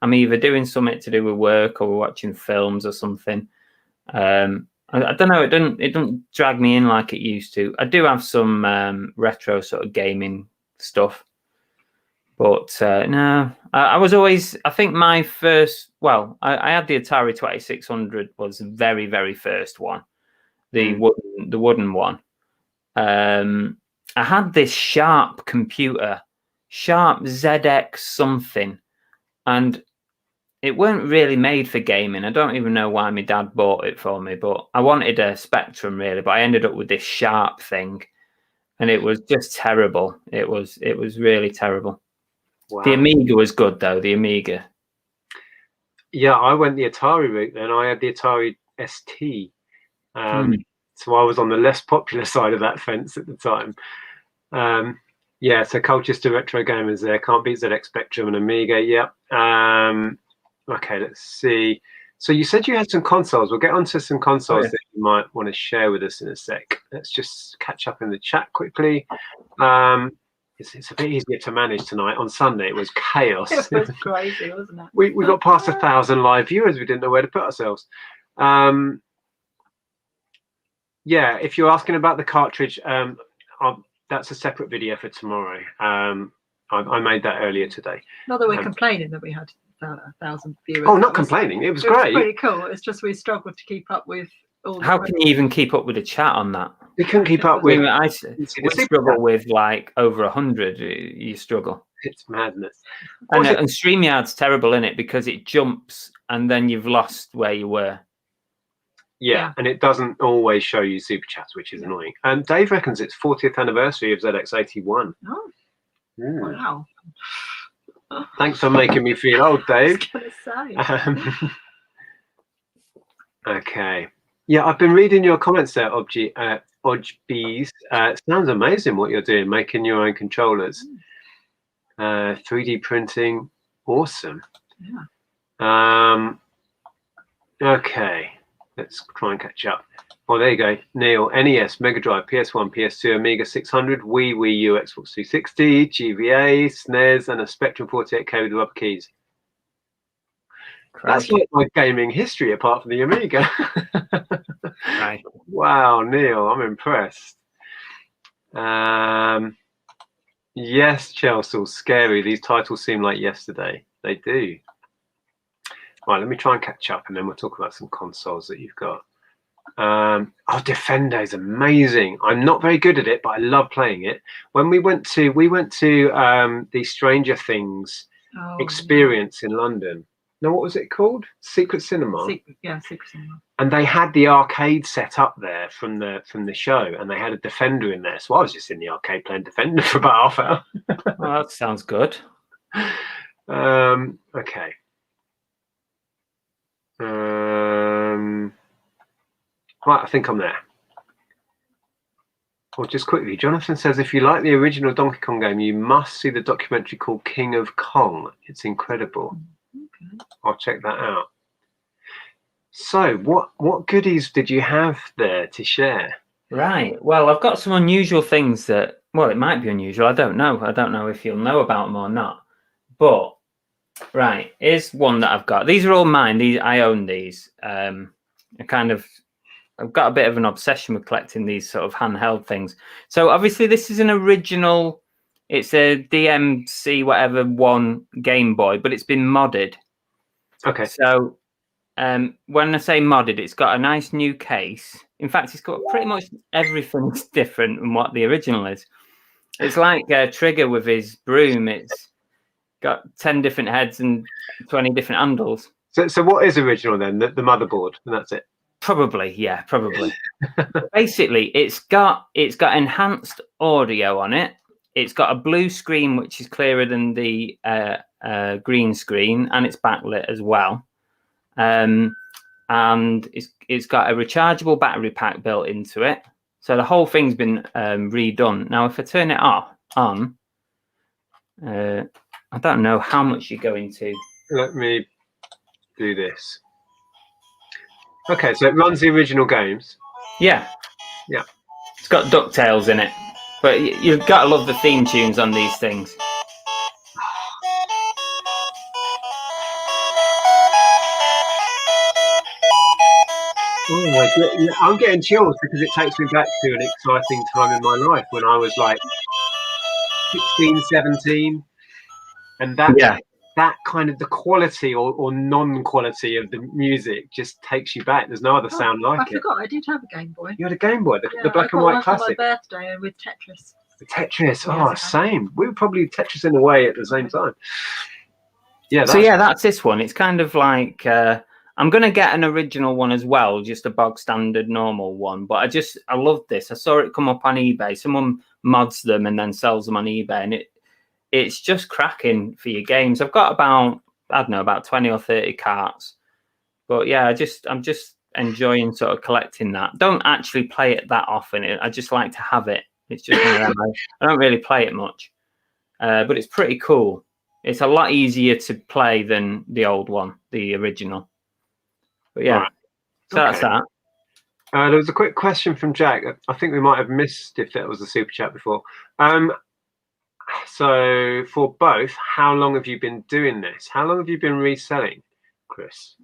I'm either doing something to do with work or watching films or something. I don't know. It doesn't drag me in like it used to. I do have some retro sort of gaming stuff. But no, I was always, I think my first, I had the Atari 2600 was the very, very first one, the wooden one. I had this Sharp computer, Sharp ZX something, and it weren't really made for gaming. I don't even know why my dad bought it for me, but I wanted a Spectrum really, but I ended up with this Sharp thing, and it was just terrible. It was really terrible. Wow. The Amiga was good though. The Amiga. Yeah, I went the Atari route then. I had the Atari ST. So I was on the less popular side of that fence at the time. Yeah, so Colchester Retro Gamers there. Can't beat ZX Spectrum and Amiga. Yeah. Okay, let's see. So you said you had some consoles. We'll get onto some consoles that you might want to share with us in a sec. Let's just catch up in the chat quickly. It's a bit easier to manage tonight. On Sunday, it was chaos. It was crazy, wasn't it? We got past 1,000 live viewers. We didn't know where to put ourselves. Yeah, if you're asking about the cartridge, that's a separate video for tomorrow. I made that earlier today. Not that we're complaining that we had 1,000 viewers. Oh, not complaining. It was great. Pretty cool. It's just we struggled to keep up with all. How can you even keep up with the chat on that? We couldn't keep up with. I struggle with like over 100. You struggle. It's madness. And StreamYard's terrible in it because it jumps and then you've lost where you were. Yeah, and it doesn't always show you super chats, which is annoying. And Dave reckons it's 40th anniversary of ZX81. Oh, wow. Thanks for making me feel old, Dave. I was gonna say. Okay. Yeah, I've been reading your comments there, Odgebees. Sounds amazing what you're doing, making your own controllers. 3D printing, awesome. Yeah. Okay, let's try and catch up. Oh, there you go. Neil, NES, Mega Drive, PS1, PS2, Amiga 600, Wii U, Xbox 360, GBA, SNES, and a Spectrum 48K with rubber keys. That's like my gaming history, apart from the Amiga. Right. Wow, Neil, I'm impressed. Yes, Chelsea, scary. These titles seem like yesterday. They do. Right, let me try and catch up, and then we'll talk about some consoles that you've got. Oh, Defender is amazing. I'm not very good at it, but I love playing it. When we went to the Stranger Things experience in London. No, what was it called? Secret Cinema. Secret Cinema. And they had the arcade set up there from the show, and they had a Defender in there. So I was just in the arcade playing Defender for about half hour. Well, that sounds good. Okay. Right, I think I'm there. Well, just quickly, Jonathan says, if you like the original Donkey Kong game, you must see the documentary called King of Kong. It's incredible. Okay. I'll check that out. So, what goodies did you have there to share? Right. Well, I've got some unusual things that, well, it might be unusual. I don't know. I don't know if you'll know about them or not. But, right, here's one that I've got. These are all mine. I own these. I've got a bit of an obsession with collecting these sort of handheld things. So obviously this is an original, it's a DMC whatever one Game Boy, but it's been modded. Okay. So when I say modded, it's got a nice new case. In fact, it's got pretty much everything's different from what the original is. It's like Trigger with his broom. It's got 10 different heads and 20 different handles. So what is original then? The motherboard, and that's it. Probably, yeah, probably. Basically, it's got enhanced audio on it. It's got a blue screen which is clearer than the green screen, and it's backlit as well. And it's got a rechargeable battery pack built into it. So the whole thing's been redone. Now, if I turn it on, I don't know how much you're going to. Let me do this. Okay, so it runs the original games. Yeah. Yeah. It's got DuckTales in it. But you've got to love the theme tunes on these things. Oh my God. Yeah, I'm getting chills because it takes me back to an exciting time in my life when I was like 16, 17. And that kind of the quality or non-quality of the music just takes you back. There's no other sound like it. I forgot, I did have a Game Boy. You had a Game Boy, the black and white classic. On my birthday with Tetris. The Tetris, same. We were probably Tetris in a way at the same time. Yeah. That's this one. It's kind of like I'm going to get an original one as well, just a bog standard normal one. But I love this. I saw it come up on eBay. Someone mods them and then sells them on eBay, and it's just cracking for your games. I've got about 20 or 30 carts. But yeah, I'm just enjoying sort of collecting that. Don't actually play it that often. I just like to have it. It's just one of them. I don't really play it much, but it's pretty cool. It's a lot easier to play than the old one, the original. But yeah, Right. so that's that. There was a quick question from Jack. I think we might have missed if that was a super chat before. So for both, how long have you been doing this? How long have you been reselling, Chris?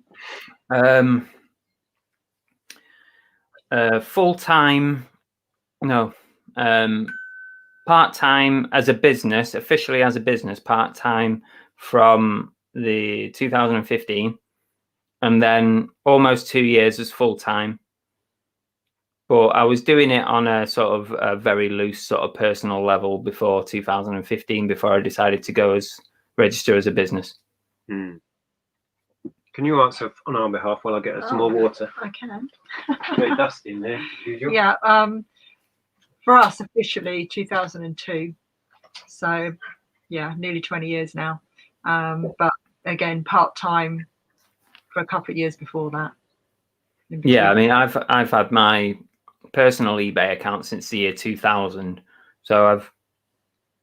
Full-time, no. Part-time as a business, officially as a business, part-time from the 2015, and then almost 2 years as full-time. But I was doing it on a sort of a very loose sort of personal level before 2015, before I decided to go register as a business. Can you answer on our behalf while I get some more water? I can. Very dusty in there, as usual. Yeah. For us, officially 2002. So, yeah, nearly 20 years now. But again, part-time for a couple of years before that. Yeah, I mean, I've had my personal eBay account since the year 2000, so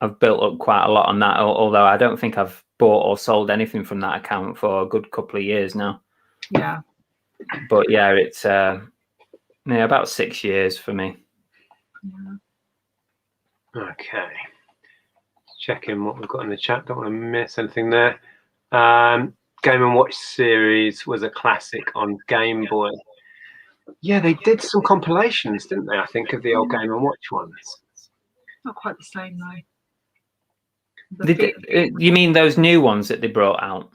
I've built up quite a lot on that. Although I don't think I've bought or sold anything from that account for a good couple of years now. Yeah. But yeah, it's about 6 years for me. Yeah. Okay. Checking what we've got in the chat. Don't want to miss anything there. Game & Watch series was a classic on Game Boy. Yeah, they did some compilations, didn't they? I think of the old Game & Watch ones. Not quite the same though. You mean those new ones that they brought out?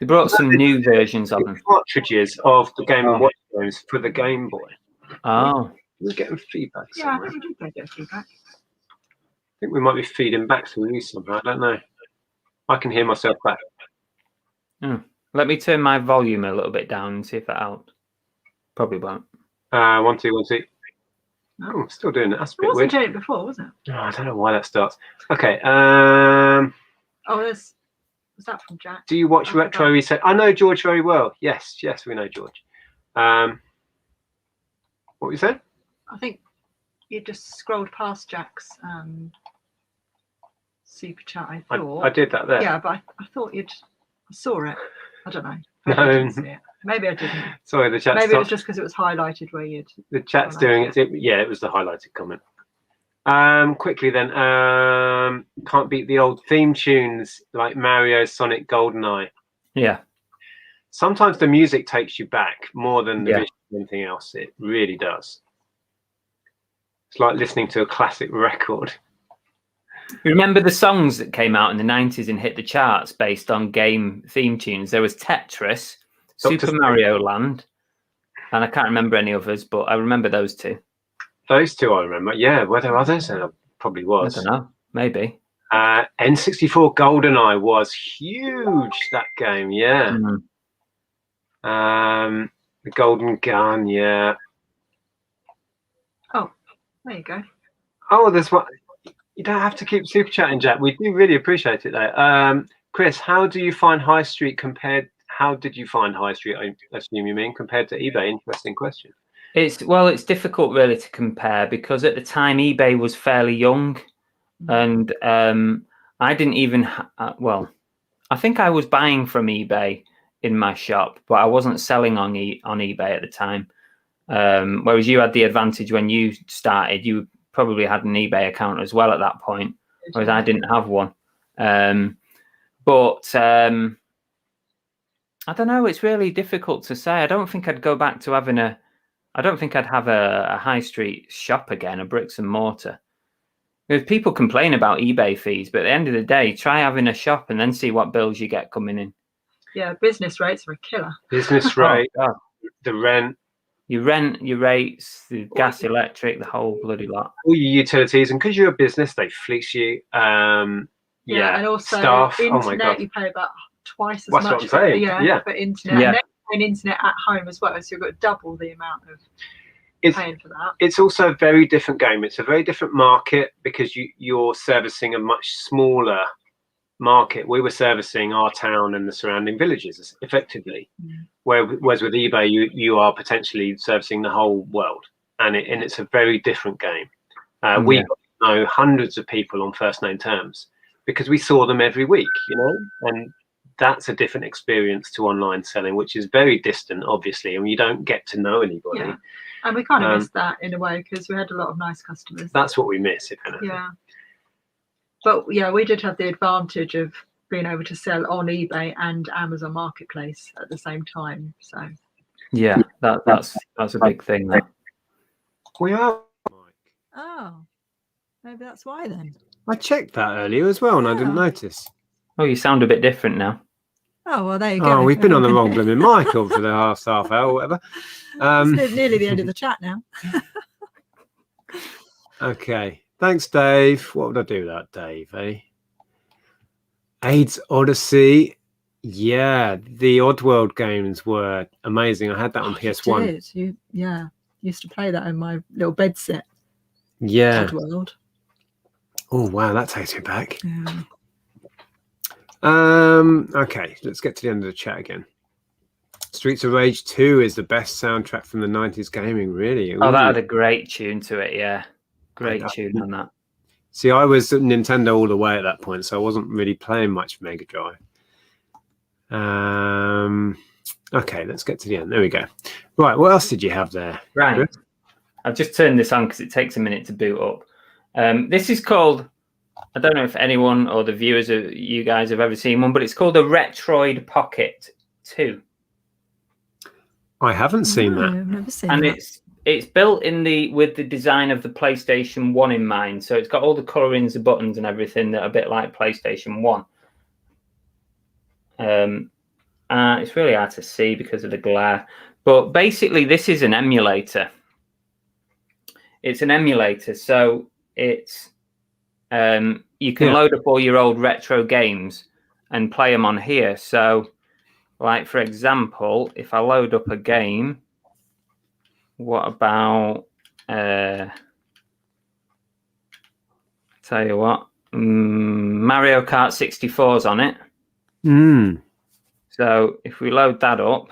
They brought some new versions of them. Cartridges of the Game & Watch games for the Game Boy. Oh. We're getting feedback. Yeah, somewhere. we did get feedback. I think we might be feeding back through you somehow. I don't know. I can hear myself back. Let me turn my volume a little bit down and see if that helps. Probably won't. 1, 2, 1, 2. Oh, still doing it. That's a bit It wasn't weird. doing it before, was it? Oh, I don't know why that starts. Okay. Was that from Jack? Do you watch Retro Reset? I know George very well. Yes, we know George. What were you saying? I think you just scrolled past Jack's super chat. I thought I did that there. Yeah, but I thought I saw it. I don't know. No. I didn't see it. Maybe I didn't. Sorry, the chat. Maybe it was just because it was highlighted where you'd. The chat's doing it. Yeah, it was the highlighted comment. Quickly then. Can't beat the old theme tunes like Mario, Sonic, GoldenEye. Yeah. Sometimes the music takes you back more than the visual or anything else. It really does. It's like listening to a classic record. You remember the songs that came out in the 90s and hit the charts based on game theme tunes? There was Tetris, Super Mario Land, and I can't remember any others, but I remember those two. Those two I remember. Yeah, were there others? There probably was. I don't know. Maybe. N64 GoldenEye was huge, that game. Yeah. The Golden Gun. Yeah. Oh, there you go. Oh, there's one. You don't have to keep super chatting, Jack. We do really appreciate it, though. Chris, how do you find High Street compared? How did you find High Street? I assume you mean compared to eBay. Interesting question. It's difficult really to compare because at the time eBay was fairly young, and I didn't even. I think I was buying from eBay in my shop, but I wasn't selling on eBay at the time. Whereas you had the advantage when you started. You probably had an eBay account as well at that point, whereas I didn't have one. But I don't know. It's really difficult to say. I don't think I'd go back to having I don't think I'd have a high street shop again, a bricks and mortar. Because people complain about eBay fees, but at the end of the day, try having a shop and then see what bills you get coming in. Yeah, business rates are a killer. Business rate, the rent. You rent, your rates, the gas, electric, the whole bloody lot. All your utilities, and because you're a business, they fleece you. And also staff. Internet, oh my God. you pay about twice as That's much. What I'm saying. For internet. Yeah. And then you pay internet at home as well, so you've got double the amount of paying for that. It's also a very different game. It's a very different market because you're servicing a much smaller market, we were servicing our town and the surrounding villages effectively. Whereas with eBay, you are potentially servicing the whole world, and it's a very different game. We know hundreds of people on first name terms because we saw them every week, and that's a different experience to online selling, which is very distant, obviously, and you don't get to know anybody. Yeah. And we kind of missed that in a way because we had a lot of nice customers. That's what we miss, if anything. Yeah. But yeah, we did have the advantage of being able to sell on eBay and Amazon Marketplace at the same time. So yeah, that's a big thing. That. We are. oh, maybe that's why then. I checked that earlier as well, and I didn't notice. Oh, you sound a bit different now. Oh well, there you go. Oh, we've been on the wrong blooming mic for the half hour or whatever. It's nearly the end of the chat now. Okay. Thanks, Dave. What would I do with that, Dave? AIDS Odyssey. Yeah, the Oddworld games were amazing. I had that on PS1. You used to play that in my little bed set. Yeah. Oddworld. Oh wow, that takes me back. Yeah. Okay, let's get to the end of the chat again. Streets of Rage 2 is the best soundtrack from the 90s gaming, really. Oh, that had a great tune to it, yeah. Great tune on that. See, I was at Nintendo all the way at that point, so I wasn't really playing much Mega Drive. Okay, let's get to the end. There we go. Right, what else did you have there? Right. Chris? I've just turned this on because it takes a minute to boot up. This is called, I don't know if anyone or the viewers of you guys have ever seen one, but it's called a Retroid Pocket 2. I haven't seen that. I've never seen and that. it's built with the design of the PlayStation 1 in mind. So it's got all the colorings, the buttons and everything that are a bit like PlayStation 1. It's really hard to see because of the glare. But basically, this is an emulator. It's an emulator. So it's you can load up all your old retro games and play them on here. So, like, for example, if I load up a game, what about, tell you what, Mario Kart 64's on it. So if we load that up,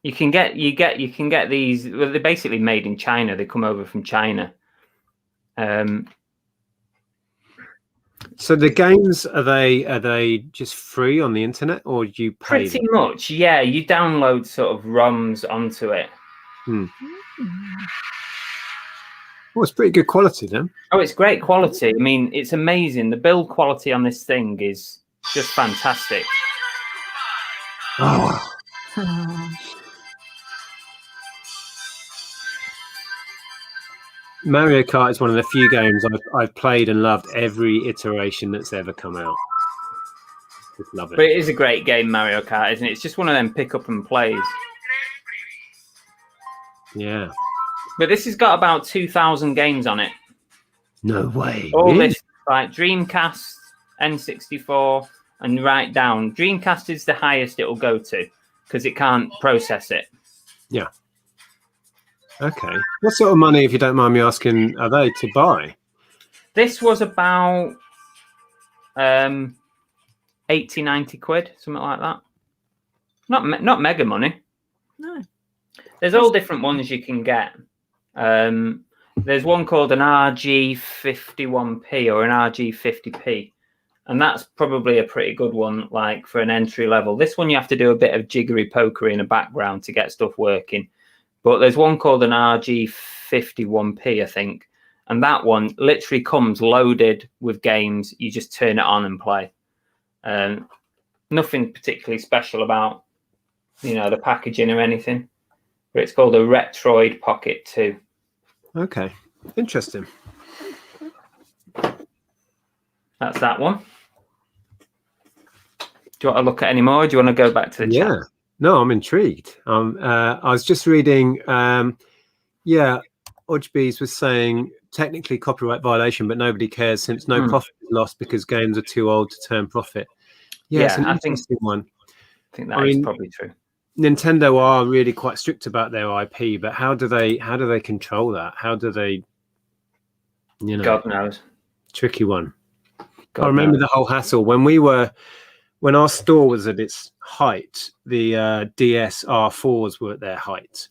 you can get these. Well, they're basically made in China. They come over from China. So the games, are they just free on the internet, or do you pay Pretty them? much, yeah. You download sort of ROMs onto it. Well, it's pretty good quality then. Oh, it's great quality. I mean, it's amazing. The build quality on this thing is just fantastic. Oh. Mario Kart is one of the few games I've played and loved every iteration that's ever come out. Just love it. But it is a great game, Mario Kart, isn't it? It's just one of them pick up and plays. Yeah. But this has got about 2,000 games on it. No way. All Really? this, like Dreamcast, N64, and right down. Dreamcast is the highest it will go to because it can't process it. Yeah. Okay. What sort of money, if you don't mind me asking, are they to buy? This was about 80, 90 quid, something like that. Not mega money. No. There's all different ones you can get. There's one called an RG51P or an RG50P. And that's probably a pretty good one, like for an entry level. This one you have to do a bit of jiggery pokery in the background to get stuff working. But there's one called an RG51P, I think. And that one literally comes loaded with games. You just turn it on and play. Nothing particularly special about, the packaging or anything. But it's called a Retroid Pocket 2. Okay. Interesting. That's that one. Do you want to look at any more? Or do you want to go back to the chat? Yeah. No, I'm intrigued. I was just reading, Ojbees was saying technically copyright violation, but nobody cares since no profit is lost because games are too old to turn profit. Yeah, it's an interesting one. I think that is probably true. Nintendo are really quite strict about their IP, but how do they control that? How do they, God knows. tricky one. God I remember knows. the whole hassle when our store was at its height. The DS R4s were at their height,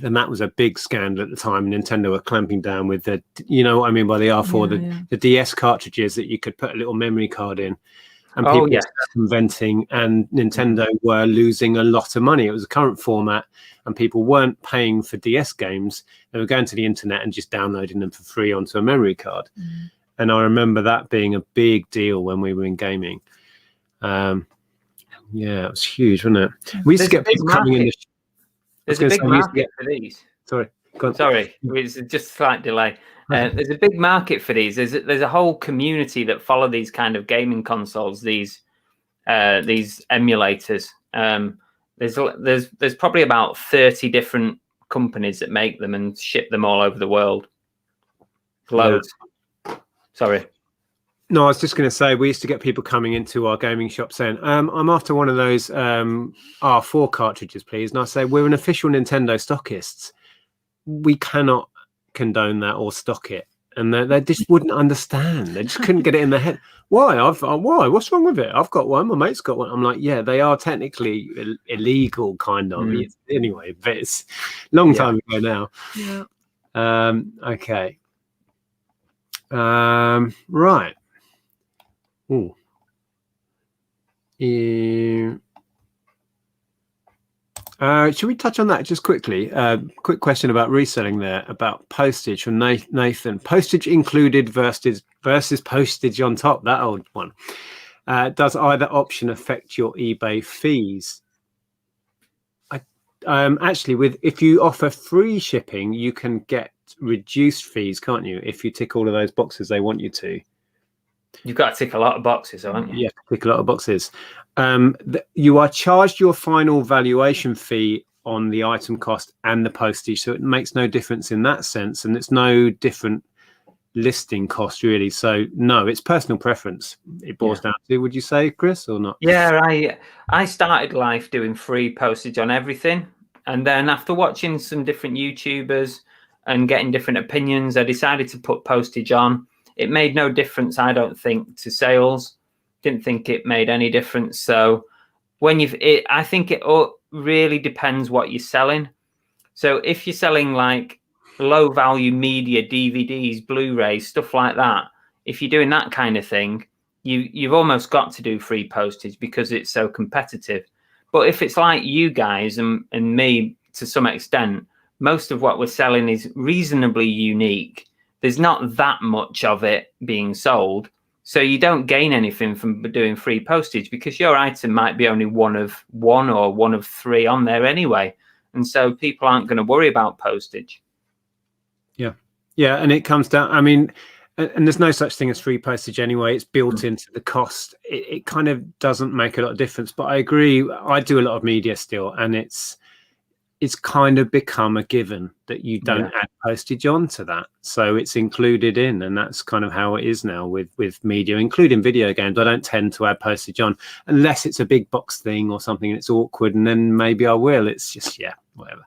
and that was a big scandal at the time. Nintendo were clamping down with the, you know what I mean by the R4, the DS cartridges that you could put a little memory card in, and people were circumventing, and Nintendo were losing a lot of money. It was a current format, and people weren't paying for DS games. They were going to the internet and just downloading them for free onto a memory card. And I remember that being a big deal when we were in gaming. Yeah, it was huge, wasn't it? We used to get people coming in. There's a big market for these. Sorry, go on. Sorry, it's just a slight delay. There's a big market for these. There's a whole community that follow these kind of gaming consoles, these emulators. There's probably about 30 different companies that make them and ship them all over the world. Loads. Sorry. No, I was just going to say, we used to get people coming into our gaming shop saying, I'm after one of those R4 cartridges, please. And I say, we're an official Nintendo stockists. We cannot condone that or stock it. And they just wouldn't understand. They just couldn't get it in their head. Why? Why? What's wrong with it? I've got one. My mate's got one. I'm like, yeah, they are technically illegal, kind of. Anyway, but it's a long time ago now. Yeah. Okay. Right. Ooh. Should we touch on that just quickly? Quick question about reselling there, about postage from Nathan. Postage included versus postage on top, that old one. Does either option affect your eBay fees? Actually, if you offer free shipping, you can get reduced fees, can't you? If you tick all of those boxes they want you to. You've got to tick a lot of boxes, haven't you? Yeah, tick a lot of boxes. You are charged your final valuation fee on the item cost and the postage, so it makes no difference in that sense, and it's no different listing cost really. So no, it's personal preference. It boils down to, would you say, Chris, or not? Yeah, I started life doing free postage on everything, and then after watching some different YouTubers and getting different opinions, I decided to put postage on. It made no difference, I don't think, to sales. Didn't think it made any difference. So I think it really depends what you're selling. So if you're selling like low value media, DVDs, Blu-rays, stuff like that, if you're doing that kind of thing, you've almost got to do free postage because it's so competitive. But if it's like you guys and me to some extent, most of what we're selling is reasonably unique. There's not that much of it being sold. So you don't gain anything from doing free postage because your item might be only one of three on there anyway. And so people aren't going to worry about postage. Yeah. Yeah. And it comes down, I mean, and there's no such thing as free postage anyway. It's built into the cost. It kind of doesn't make a lot of difference. But I agree. I do a lot of media still, and it's kind of become a given that you don't add postage onto that. So it's included in, and that's kind of how it is now with media, including video games. I don't tend to add postage on unless it's a big box thing or something and it's awkward, and then maybe I will. It's just, whatever.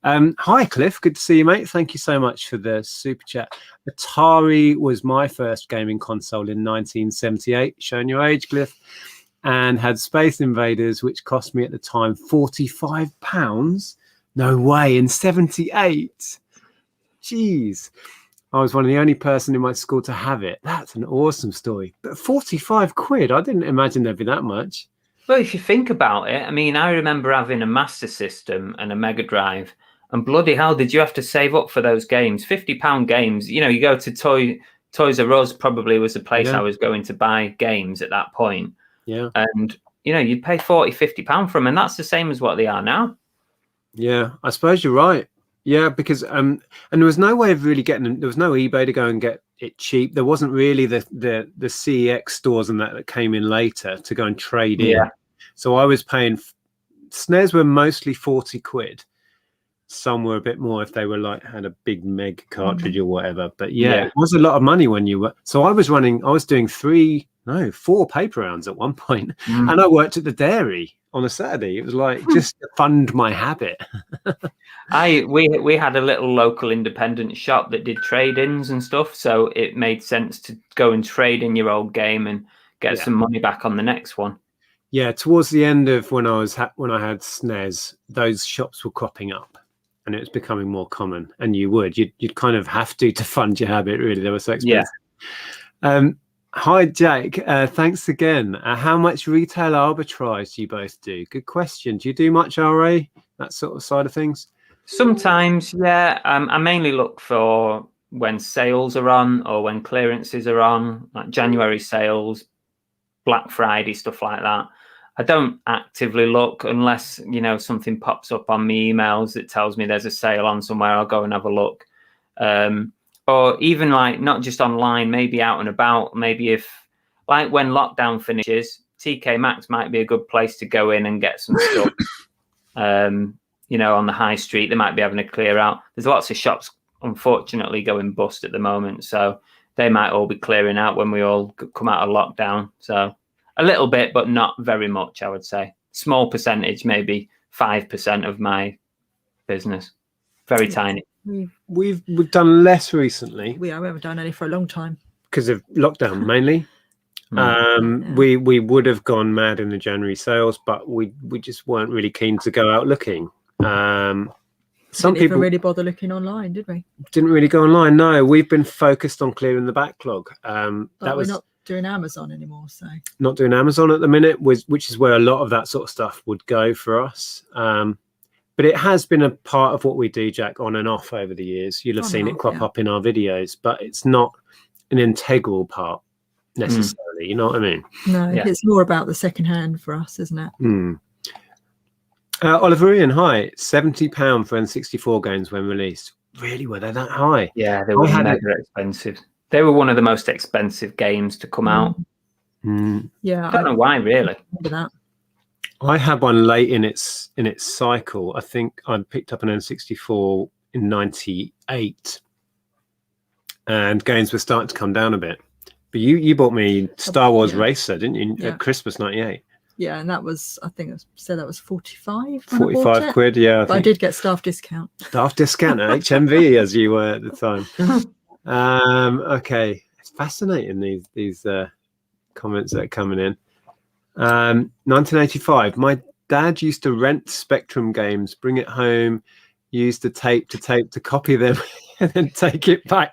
Hi, Cliff. Good to see you, mate. Thank you so much for the super chat. Atari was my first gaming console in 1978, showing your age, Cliff, and had Space Invaders, which cost me at the time £45. No way, in 78. Jeez. I was one of the only person in my school to have it. That's an awesome story. But 45 quid, I didn't imagine there'd be that much. Well, if you think about it, I mean, I remember having a Master System and a Mega Drive, and bloody hell, did you have to save up for those games? £50 games. You know, you go to Toys R Us probably was the place I was going to buy games at that point. Yeah. And, you know, you'd pay £40-50 for them, and that's the same as what they are now. Yeah, I suppose you're right. Yeah, because and there was no way of really getting them. There was no eBay to go and get it cheap. There wasn't really the CEX stores and that came in later to go and trade in. Yeah. So I was paying. SNES were mostly 40 quid. Some were a bit more if they were had a big meg cartridge or whatever. But it was a lot of money when you were. So I was doing 4 paper rounds at one point, and I worked at the dairy on a Saturday. It was like just to fund my habit. We had a little local independent shop that did trade-ins and stuff, so it made sense to go and trade in your old game and get some money back on the next one. Yeah, towards the end of when I had SNES, those shops were cropping up, and it was becoming more common. And you'd kind of have to fund your habit. Really, they were so expensive. Yeah. Hi, Jake. Thanks again. How much retail arbitrage do you both do? Good question. Do you do much RA, that sort of side of things? Sometimes, yeah. I mainly look for when sales are on or when clearances are on, like January sales, Black Friday, stuff like that. I don't actively look unless, something pops up on my emails that tells me there's a sale on somewhere. I'll go and have a look. Or even like not just online, maybe out and about. Maybe if like when lockdown finishes, TK Maxx might be a good place to go in and get some stuff. On the high street, they might be having a clear out. There's lots of shops, unfortunately, going bust at the moment. So they might all be clearing out when we all come out of lockdown. So a little bit, but not very much, I would say. Small percentage, maybe 5% of my business. Very tiny. We've done less recently. We haven't done any for a long time. Because of lockdown, mainly. We would have gone mad in the January sales, but we just weren't really keen to go out looking. Some people even really bother looking online, did we? Didn't really go online. No, we've been focused on clearing the backlog. We're not doing Amazon anymore, so not doing Amazon at the minute, which is where a lot of that sort of stuff would go for us. But it has been a part of what we do, Jack, on and off over the years. You'll have seen it crop up in our videos, but it's not an integral part necessarily. You know what I mean? No, it's more about the second hand for us, isn't it? Oliver Ian, hi. £70 for N64 games when released. Really, were they that high? Yeah, they were mega expensive. They were one of the most expensive games to come out. Yeah, I don't know why, really. Remember that. I had one late in its cycle. I think I picked up an N64 in '98, and games were starting to come down a bit. But you bought me Star Wars Racer, didn't you? At Christmas '98. Yeah, and that was, I think I said that was 45. 45 quid, yeah. But I did get staff discount. Staff discount at HMV, as you were at the time. Okay, it's fascinating these comments that are coming in. 1985. My dad used to rent Spectrum games, bring it home, use the tape to copy them, and then take it back.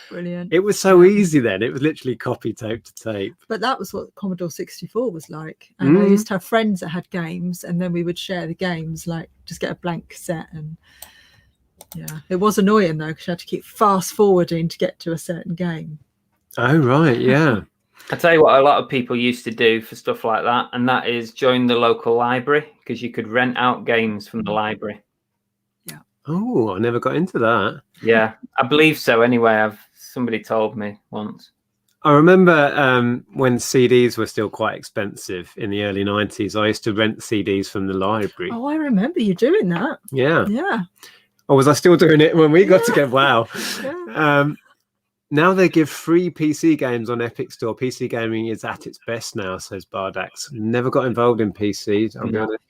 Brilliant. It was so easy then. It was literally copy tape to tape. But that was what Commodore 64 was like. And I used to have friends that had games, and then we would share the games, like just get a blank cassette. And yeah, it was annoying though, because you had to keep fast forwarding to get to a certain game. Oh, right. Yeah. I tell you what, a lot of people used to do for stuff like that, and that is join the local library, because you could rent out games from the library. Yeah. Oh, I never got into that. Yeah, I believe so. Anyway, somebody told me once. I remember when CDs were still quite expensive in the early 90s. I used to rent CDs from the library. Oh, I remember you doing that. Yeah. Yeah. Or was I still doing it when we got together? Wow. Yeah. Now they give free PC games on Epic Store. PC gaming is at its best now, says Bardax. Never got involved in PCs, I'll be honest.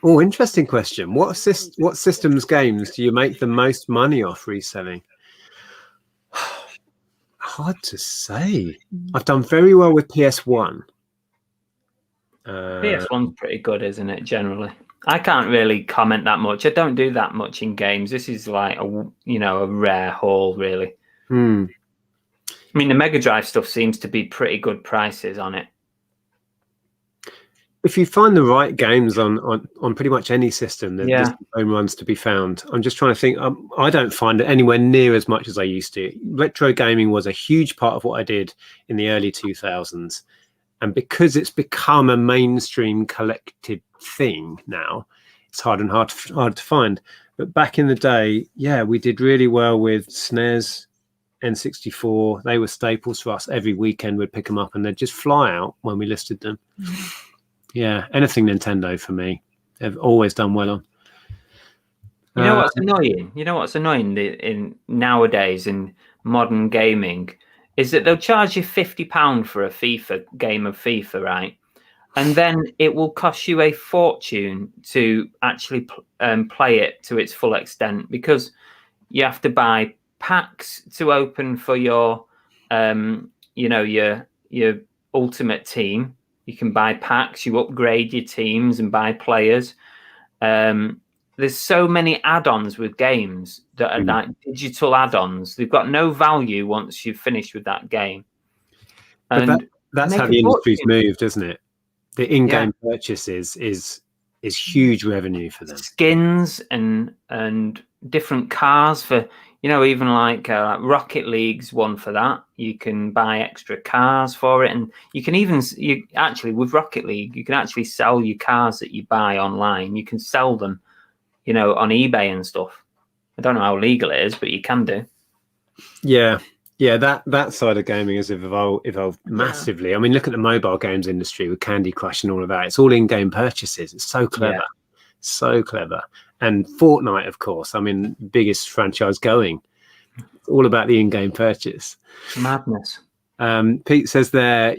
Oh, interesting question. What systems games do you make the most money off reselling? Hard to say. I've done very well with PS1. PS1's pretty good, isn't it, generally? I can't really comment that much. I don't do that much in games. This is like a rare haul, really. I mean, the Mega Drive stuff seems to be pretty good prices on it. If you find the right games on pretty much any system, there's home runs to be found. I'm just trying to think. I don't find it anywhere near as much as I used to. Retro gaming was a huge part of what I did in the early 2000s. And because it's become a mainstream collected thing now, it's hard to find. But back in the day, we did really well with SNES, N64. They were staples for us. Every weekend we'd pick them up and they'd just fly out when we listed them. Yeah, anything Nintendo for me. They've always done well on. You know what's annoying? In nowadays in modern gaming is that they'll charge you £50 for a FIFA game of FIFA, right? and then it will cost you a fortune to actually play it to its full extent, because you have to buy packs to open for your your ultimate team. You can buy packs, you upgrade your teams and buy players. There's so many add-ons with games that are like digital add-ons. They've got no value once you've finished with that game. But that's how the industry's moved, isn't it? The in-game purchases is huge revenue for them. Skins and different cars for, even like Rocket League's one for that. You can buy extra cars for it, and you can actually with Rocket League you can actually sell your cars that you buy online. You can sell them, on eBay and stuff. I don't know how legal it is, but you can do. Yeah, that side of gaming has evolved massively. I mean, look at the mobile games industry with Candy Crush and all of that. It's all in-game purchases. It's so clever, so clever. And Fortnite, of course. I mean, biggest franchise going. It's all about the in-game purchase. Madness. Pete says there,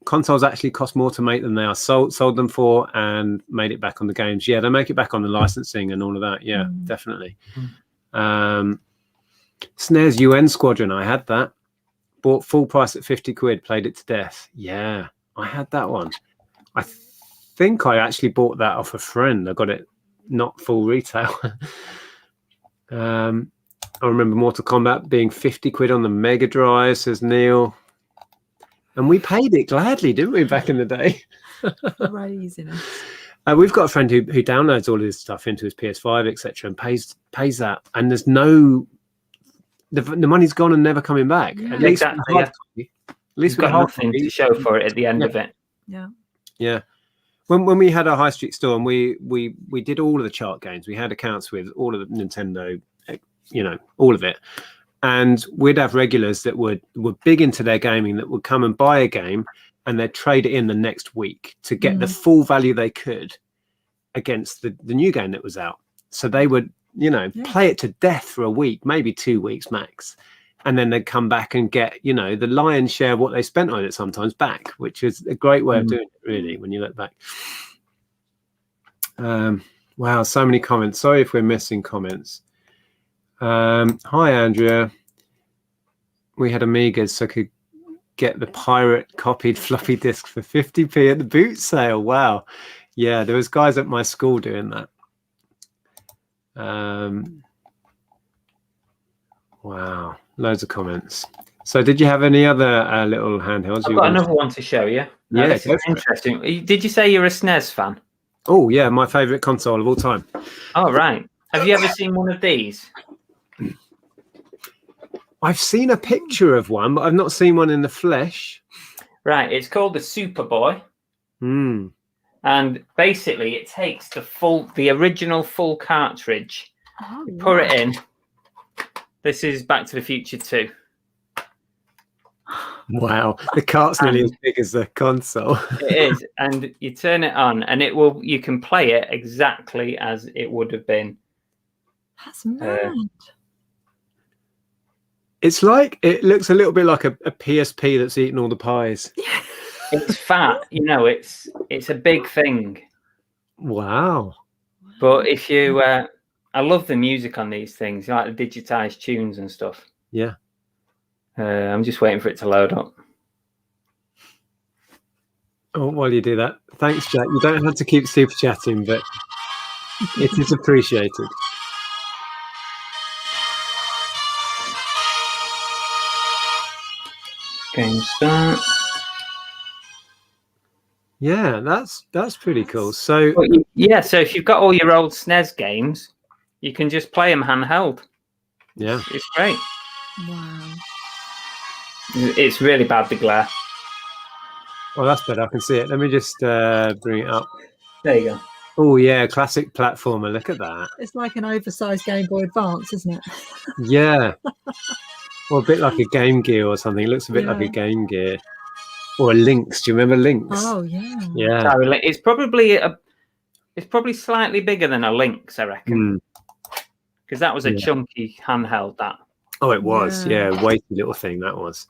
consoles actually cost more to make than they are sold them for, and made it back on the games. Yeah, they make it back on the licensing and all of that. Yeah, definitely. SNES UN Squadron, I had that. Bought full price at 50 quid, played it to death. Yeah, I had that one. I think I actually bought that off a friend. I got it not full retail. I remember Mortal Kombat being 50 quid on the Mega Drive, says Neil. And we paid it gladly, didn't we, back in the day? Craziness. We've got a friend who downloads all of this stuff into his PS5, etc., and pays that. And there's no... The money's gone and never coming back. Yeah. At least we've got nothing to show for it at the end of it. Yeah. When we had our high street store and we did all of the chart games, we had accounts with all of the Nintendo, all of it, and we'd have regulars that were big into their gaming that would come and buy a game and they'd trade it in the next week to get the full value they could against the new game that was out. So they would play it to death for a week, maybe 2 weeks max, and then they'd come back and get the lion's share of what they spent on it sometimes back, which is a great way of doing it, really, when you look back. Wow, so many comments. Sorry if we're missing comments. Hi Andrea, we had Amigas so could get the pirate copied floppy disk for 50p at the boot sale. Wow, yeah, there was guys at my school doing that. Wow, loads of comments. So did you have any other little handhelds? I've got another one to show you. Yeah, this is interesting. Did you say you're a SNES fan? Oh yeah, my favorite console of all time. Oh right. Have you ever seen one of these? I've seen a picture of one, but I've not seen one in the flesh. Right, it's called the Superboy. And basically it takes the original full cartridge, put it in. This is Back to the Future 2. Wow, the cart's nearly as big as the console. It is, and you turn it on and you can play it exactly as it would have been. That's mad. It looks a little bit like a PSP that's eaten all the pies. It's fat, it's a big thing. Wow. But if you, I love the music on these things, like the digitized tunes and stuff. Yeah. I'm just waiting for it to load up. Oh, while you do that, thanks, Jack. You don't have to keep super chatting, but it is appreciated. Game start. Yeah, that's pretty cool. So so if you've got all your old SNES games, you can just play them handheld. Yeah, it's great. Wow. It's really bad, the glare. Oh, that's better. I can see it. Let me just bring it up. There you go. Oh yeah, classic platformer. Look at that. It's like an oversized Game Boy Advance, isn't it? Yeah. Or a bit like a Game Gear or something. It looks a bit like a Game Gear. Or a Lynx. Do you remember Lynx? Oh yeah. Yeah. It's probably slightly bigger than a Lynx, I reckon. Because that was a chunky handheld. That. Oh, it was. Yeah, weighty little thing that was.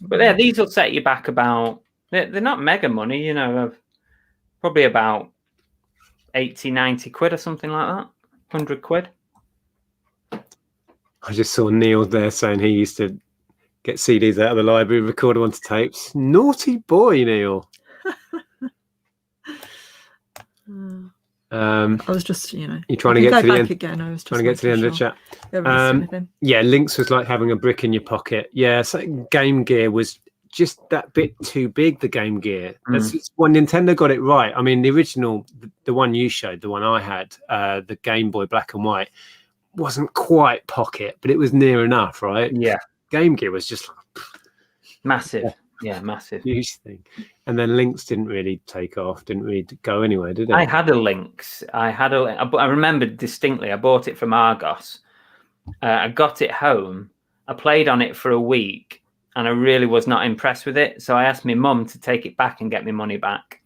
But yeah, these will set you back about They're not mega money, you know, probably about 80, 90 quid or something like that. 100 quid. I just saw Neil there saying he used to get CDs out of the library, record them onto tapes. Naughty boy, Neil. I was just, you're trying to get to the end again. I was just trying to get to the end of the chat. Yeah, Lynx was like having a brick in your pocket. Yeah, so Game Gear was just that bit too big. The Game Gear. That's when Nintendo got it right. I mean, the original, the one you showed, the one I had, the Game Boy Black and White, wasn't quite pocket, but it was near enough, right? Yeah. Game Gear was just massive. Yeah, massive. Huge thing. And then Lynx didn't really take off, didn't really go anywhere, did it? I had a Lynx. I remember distinctly, I bought it from Argos. I got it home. I played on it for a week, and I really was not impressed with it. So I asked my mum to take it back and get my money back,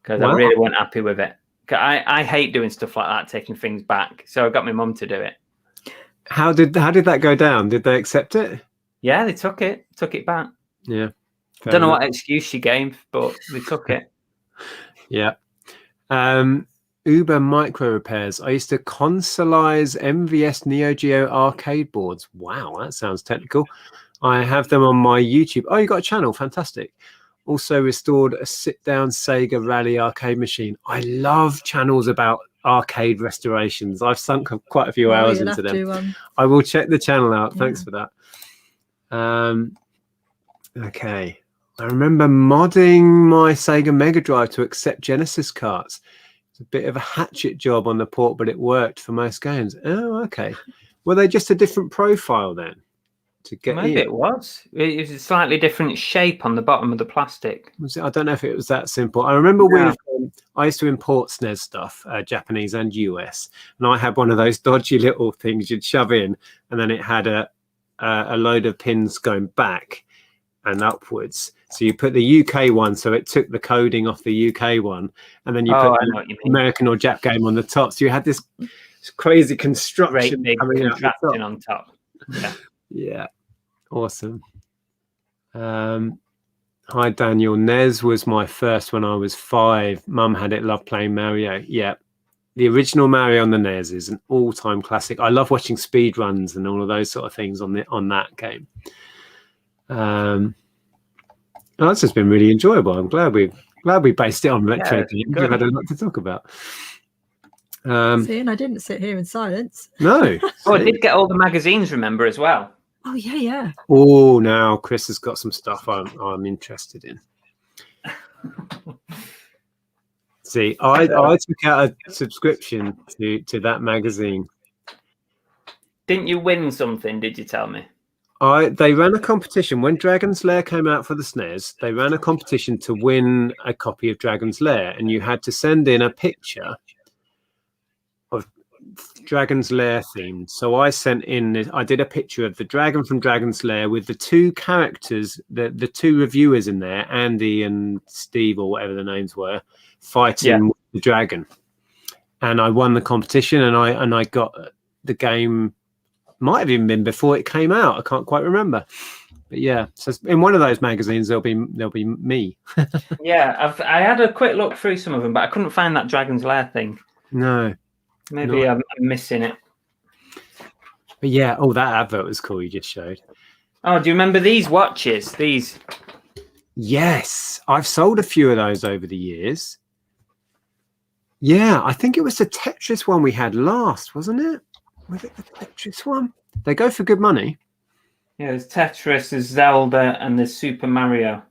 because I really wasn't happy with it. I hate doing stuff like that, taking things back. So I got my mum to do it. How did that go down? Did they accept it? Yeah, they took it back. Yeah. Don't know what excuse she gave, but they took it. Yeah. Uber Micro Repairs. I used to consolize MVS Neo Geo arcade boards. Wow, that sounds technical. I have them on my YouTube. Oh, you got a channel. Fantastic. Also restored a sit-down Sega Rally arcade machine. I love channels about arcade restorations. I've sunk quite a few hours into them. I will check the channel out. Thanks for that. Okay. I remember modding my Sega Mega Drive to accept Genesis carts. It's a bit of a hatchet job on the port, but it worked for most games. Oh, okay. Were they just a different profile then? To get Maybe it was. It was a slightly different shape on the bottom of the plastic. I don't know if it was that simple. I remember I used to import SNES stuff, Japanese and US, and I had one of those dodgy little things you'd shove in, and then it had a load of pins going back and upwards. So you put the UK one, so it took the coding off the UK one, and then you put the American or Jap game on the top. So you had this crazy construction on top. Yeah. Yeah. Awesome. Hi, Daniel. NES was my first when I was 5. Mum had it, loved playing Mario. Yeah. The original Mario on the NES is an all-time classic. I love watching speed runs and all of those sort of things on that game. That's just been really enjoyable. I'm glad we based it on retro games. We've had a lot to talk about. See, and I didn't sit here in silence. No. I did get all the magazines, remember, as well. Oh yeah. Oh, now Chris has got some stuff I'm interested in. See, I took out a subscription to that magazine. Didn't you win something? Did you tell me? They ran a competition when Dragon's Lair came out for the SNES. They ran a competition to win a copy of Dragon's Lair, and you had to send in a picture of Dragon's Lair themed. So I did a picture of the dragon from Dragon's Lair with the two characters, the two reviewers in there, Andy and Steve or whatever the names were, fighting with the dragon. And I won the competition, and I got the game. Might have even been before it came out. I can't quite remember. But yeah, so in one of those magazines there'll be me. Yeah, I had a quick look through some of them, but I couldn't find that Dragon's Lair thing. No. Maybe I'm missing it. But yeah, that advert was cool you just showed. Oh, do you remember these watches? These? Yes, I've sold a few of those over the years. Yeah, I think it was the Tetris one we had last, wasn't it? Was it the Tetris one? They go for good money. Yeah, there's Tetris, there's Zelda, and there's Super Mario.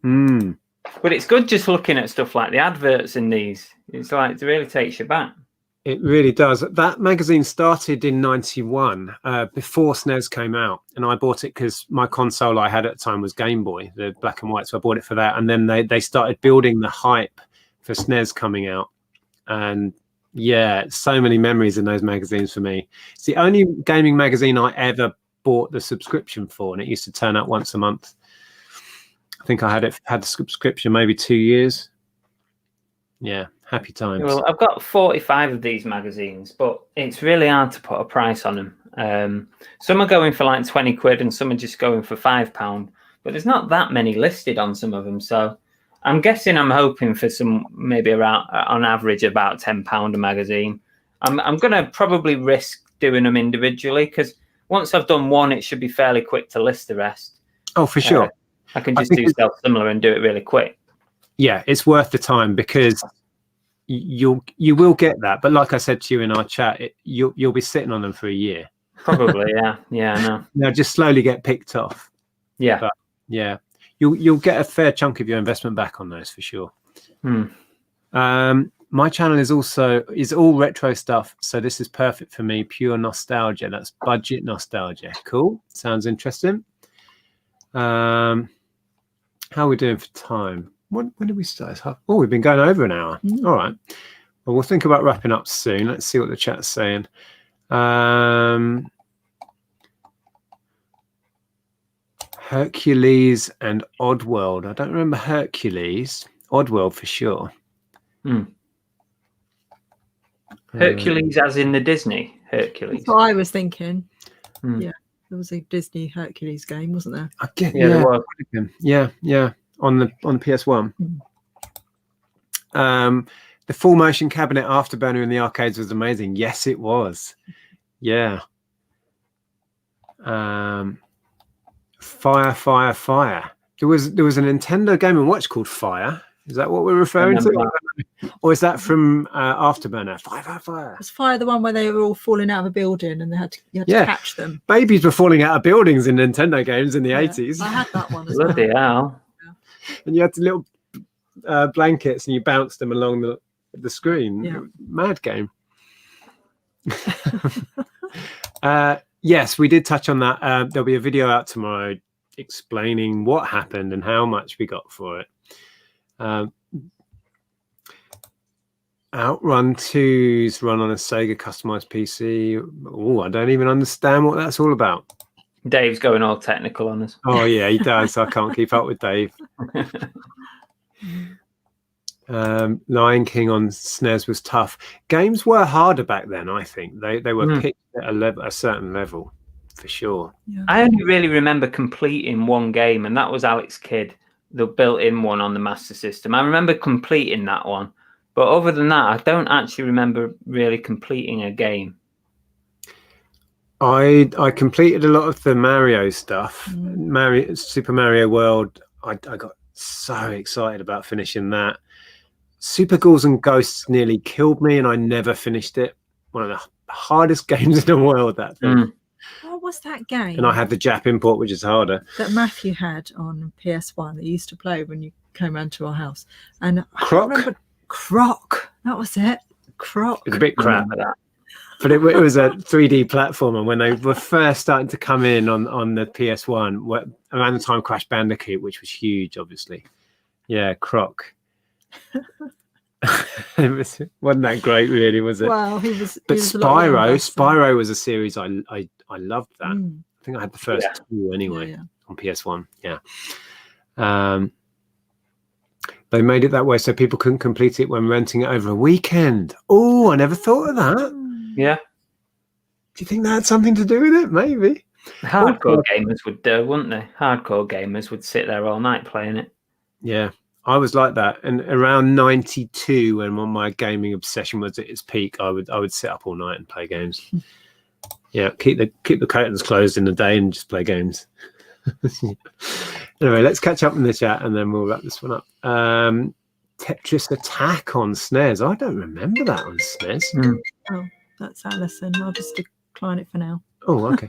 But it's good just looking at stuff like the adverts in these. It's like, it really takes you back. It really does. That magazine started in 91, before SNES came out. And I bought it because my console I had at the time was Game Boy, the black and white. So I bought it for that. And then they started building the hype for SNES coming out. And yeah, so many memories in those magazines for me. It's the only gaming magazine I ever bought the subscription for, and it used to turn up once a month. I think I had the subscription maybe 2 years. Yeah, happy times. Well, I've got 45 of these magazines, but it's really hard to put a price on them. Some are going for like 20 quid and some are just going for £5. But but there's not that many listed on some of them. So I'm hoping for some, maybe around on average about £10 a magazine. I'm going to probably risk doing them individually, because once I've done one, it should be fairly quick to list the rest. Oh, for sure. I can just do self-similar and do it really quick. Yeah, it's worth the time, because you will get that. But like I said to you in our chat, you'll be sitting on them for a year. Probably, yeah, I know. They'll just slowly get picked off. Yeah, but yeah, you'll get a fair chunk of your investment back on those for sure. My channel is all retro stuff, so this is perfect for me. Pure nostalgia. That's budget nostalgia. Cool. Sounds interesting. How are we doing for time? When did we start? Oh, we've been going over an hour. All right. Well, we'll think about wrapping up soon. Let's see what the chat's saying. Hercules and Oddworld. I don't remember Hercules. Oddworld for sure. Hercules, as in the Disney Hercules. That's what I was thinking. Yeah, there was a Disney Hercules game, wasn't there? There was. Yeah. On the PS1. The full motion cabinet Afterburner in the arcades was amazing. Yes, it was. Yeah. Fire. There was a Nintendo Game & Watch called Fire. Is that what we're referring to? Or is that from Afterburner? Fire. Was Fire the one where they were all falling out of a building and you had to catch them? Babies were falling out of buildings in Nintendo games in the 80s. I had that one as well. Bloody hell. And you had the little blankets and you bounced them along the screen. Yeah. Mad game. Yes, we did touch on that. There'll be a video out tomorrow explaining what happened and how much we got for it. Outrun 2's run on a Sega customized PC. Oh, I don't even understand what that's all about. Dave's going all technical on us. Oh yeah, he does. I can't keep up with Dave. Lion King on SNES was tough. Games were harder back then, I think. They were picked at a certain level, for sure. Yeah. I only really remember completing one game, and that was Alex Kidd, the built-in one on the Master System. I remember completing that one, but other than that, I don't actually remember really completing a game. I completed a lot of the Mario stuff. Super Mario World. I got so excited about finishing that. Super Ghouls and Ghosts nearly killed me, and I never finished it. One of the hardest games in the world, that thing. What was that game? And I had the Jap import, which is harder. That Matthew had on PS1 that he used to play when you came round to our house. And Croc? Croc. That was it. Croc. It's a bit crap. But it was a 3D platformer when they were first starting to come in on the PS1, around the time Crash Bandicoot, which was huge, obviously. Yeah, Croc. Wasn't that great, really, was it? Wow, he was. But he was Spyro was a series I loved that. I think I had the first two anyway on PS1. Yeah. They made it that way so people couldn't complete it when renting it over a weekend. Oh, I never thought of that. Yeah. Do you think that had something to do with it? Maybe. Hardcore gamers would do, wouldn't they? Hardcore gamers would sit there all night playing it. Yeah, I was like that. And around 92, when my gaming obsession was at its peak, I would sit up all night and play games. Yeah, keep the curtains closed in the day and just play games. Anyway, let's catch up in the chat and then we'll wrap this one up. Tetris Attack on SNES. I don't remember that on SNES. Oh, that's Alison. I'll just decline it for now. Oh, okay.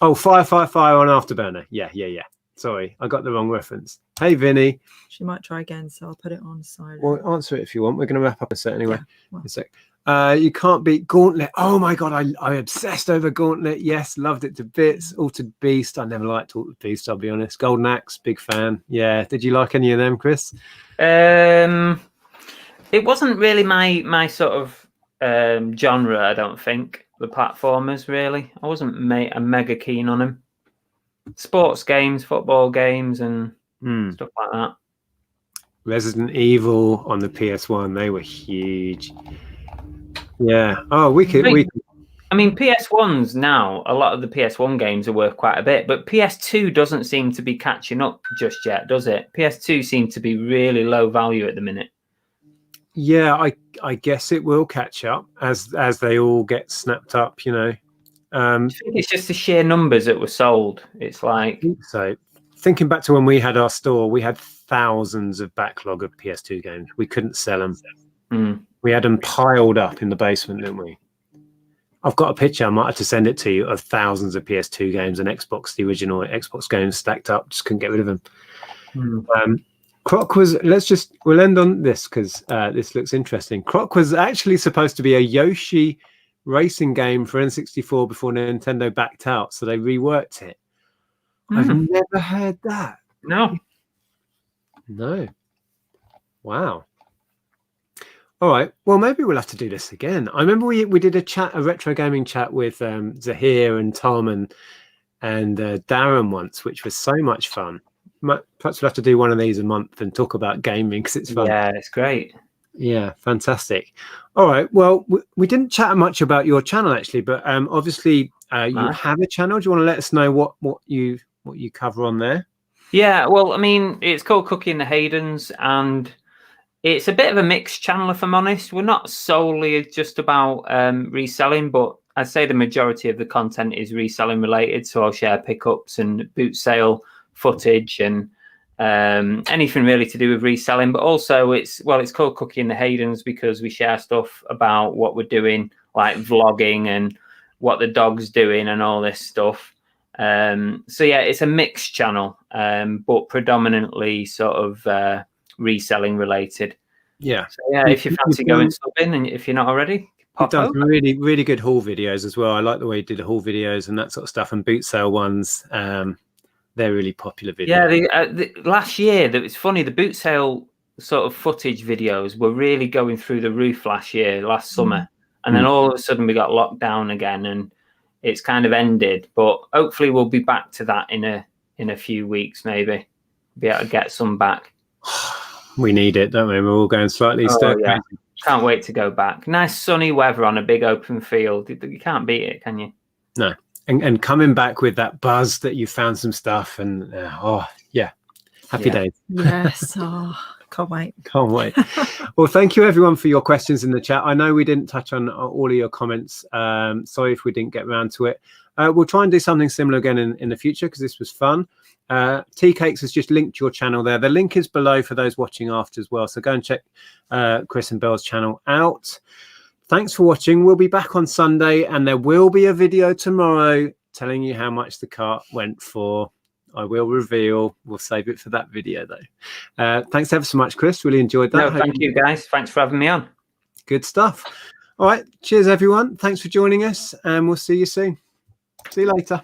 Oh, Fire on Afterburner. Yeah. Sorry, I got the wrong reference. Hey, Vinny. She might try again, so I'll put it on side. Well, answer it if you want. We're going to wrap up a set anyway. Yeah, a sec. You can't beat Gauntlet. Oh my god, I obsessed over Gauntlet. Yes, loved it to bits. Altered Beast. I never liked Altered Beast, I'll be honest. Golden Axe, big fan. Yeah. Did you like any of them, Chris? It wasn't really my sort of genre, I don't think. The platformers, really. I wasn't mega keen on them. Sports games, football games, and stuff like that. Resident Evil on the PS1, they were huge. Yeah. Oh, we could. I mean, PS1s now, a lot of the PS1 games are worth quite a bit, but PS2 doesn't seem to be catching up just yet, does it? PS2 seems to be really low value at the minute. Yeah, I guess it will catch up as they all get snapped up, you know. I think it's just the sheer numbers that were sold. It's like, so thinking back to when we had our store, we had thousands of backlog of PS2 games. We couldn't sell them. We had them piled up in the basement, didn't we? I've got a picture, I might have to send it to you, of thousands of PS2 games and the original Xbox games stacked up. Just couldn't get rid of them. Croc was, we'll end on this because this looks interesting. Croc was actually supposed to be a Yoshi racing game for N64 before Nintendo backed out, so they reworked it. I've never heard that. No. Wow. All right. Well, maybe we'll have to do this again. I remember we did a retro gaming chat with Zahir and Tom and Darren once, which was so much fun. Perhaps we'll have to do one of these a month and talk about gaming because it's fun. Yeah, it's great. Yeah, fantastic. All right. Well, we didn't chat much about your channel actually, but obviously you have a channel. Do you want to let us know what you cover on there? Yeah. Well, I mean, it's called Cookie The Haydens, and it's a bit of a mixed channel, if I'm honest. We're not solely just about reselling, but I'd say the majority of the content is reselling related. So I'll share pickups and boot sale footage and anything really to do with reselling. But also it's called Cookie The Haydens because we share stuff about what we're doing, like vlogging and what the dog's doing and all this stuff. So yeah, it's a mixed channel, but predominantly sort of reselling related. Yeah. So yeah, if you fancy going subbing and if you're not already, you've done some really, really good haul videos as well. I like the way you did the haul videos and that sort of stuff, and boot sale ones. They're really popular videos. Yeah, last year, it's funny, the boot sale sort of footage videos were really going through the roof last summer. And then all of a sudden we got locked down again and it's kind of ended. But hopefully we'll be back to that in a few weeks, maybe. Be able to get some back. We need it, don't we? We're all going slightly stir crazy. Can't wait to go back. Nice sunny weather on a big open field. You can't beat it, can you? No. And coming back with that buzz that you found some stuff and happy days. Yes. Can't wait. Can't wait. Well, thank you everyone for your questions in the chat. I know we didn't touch on all of your comments. Sorry if we didn't get around to it. We'll try and do something similar again in the future because this was fun. Tea Cakes has just linked your channel there. The link is below for those watching after as well. So go and check Chris and Belle's channel out. Thanks for watching. We'll be back on Sunday and there will be a video tomorrow telling you how much the cart went for. I will reveal. We'll save it for that video though. Thanks ever so much, Chris. Really enjoyed that. No, thank you guys. Thanks for having me on. Good stuff. All right. Cheers, everyone. Thanks for joining us and we'll see you soon. See you later.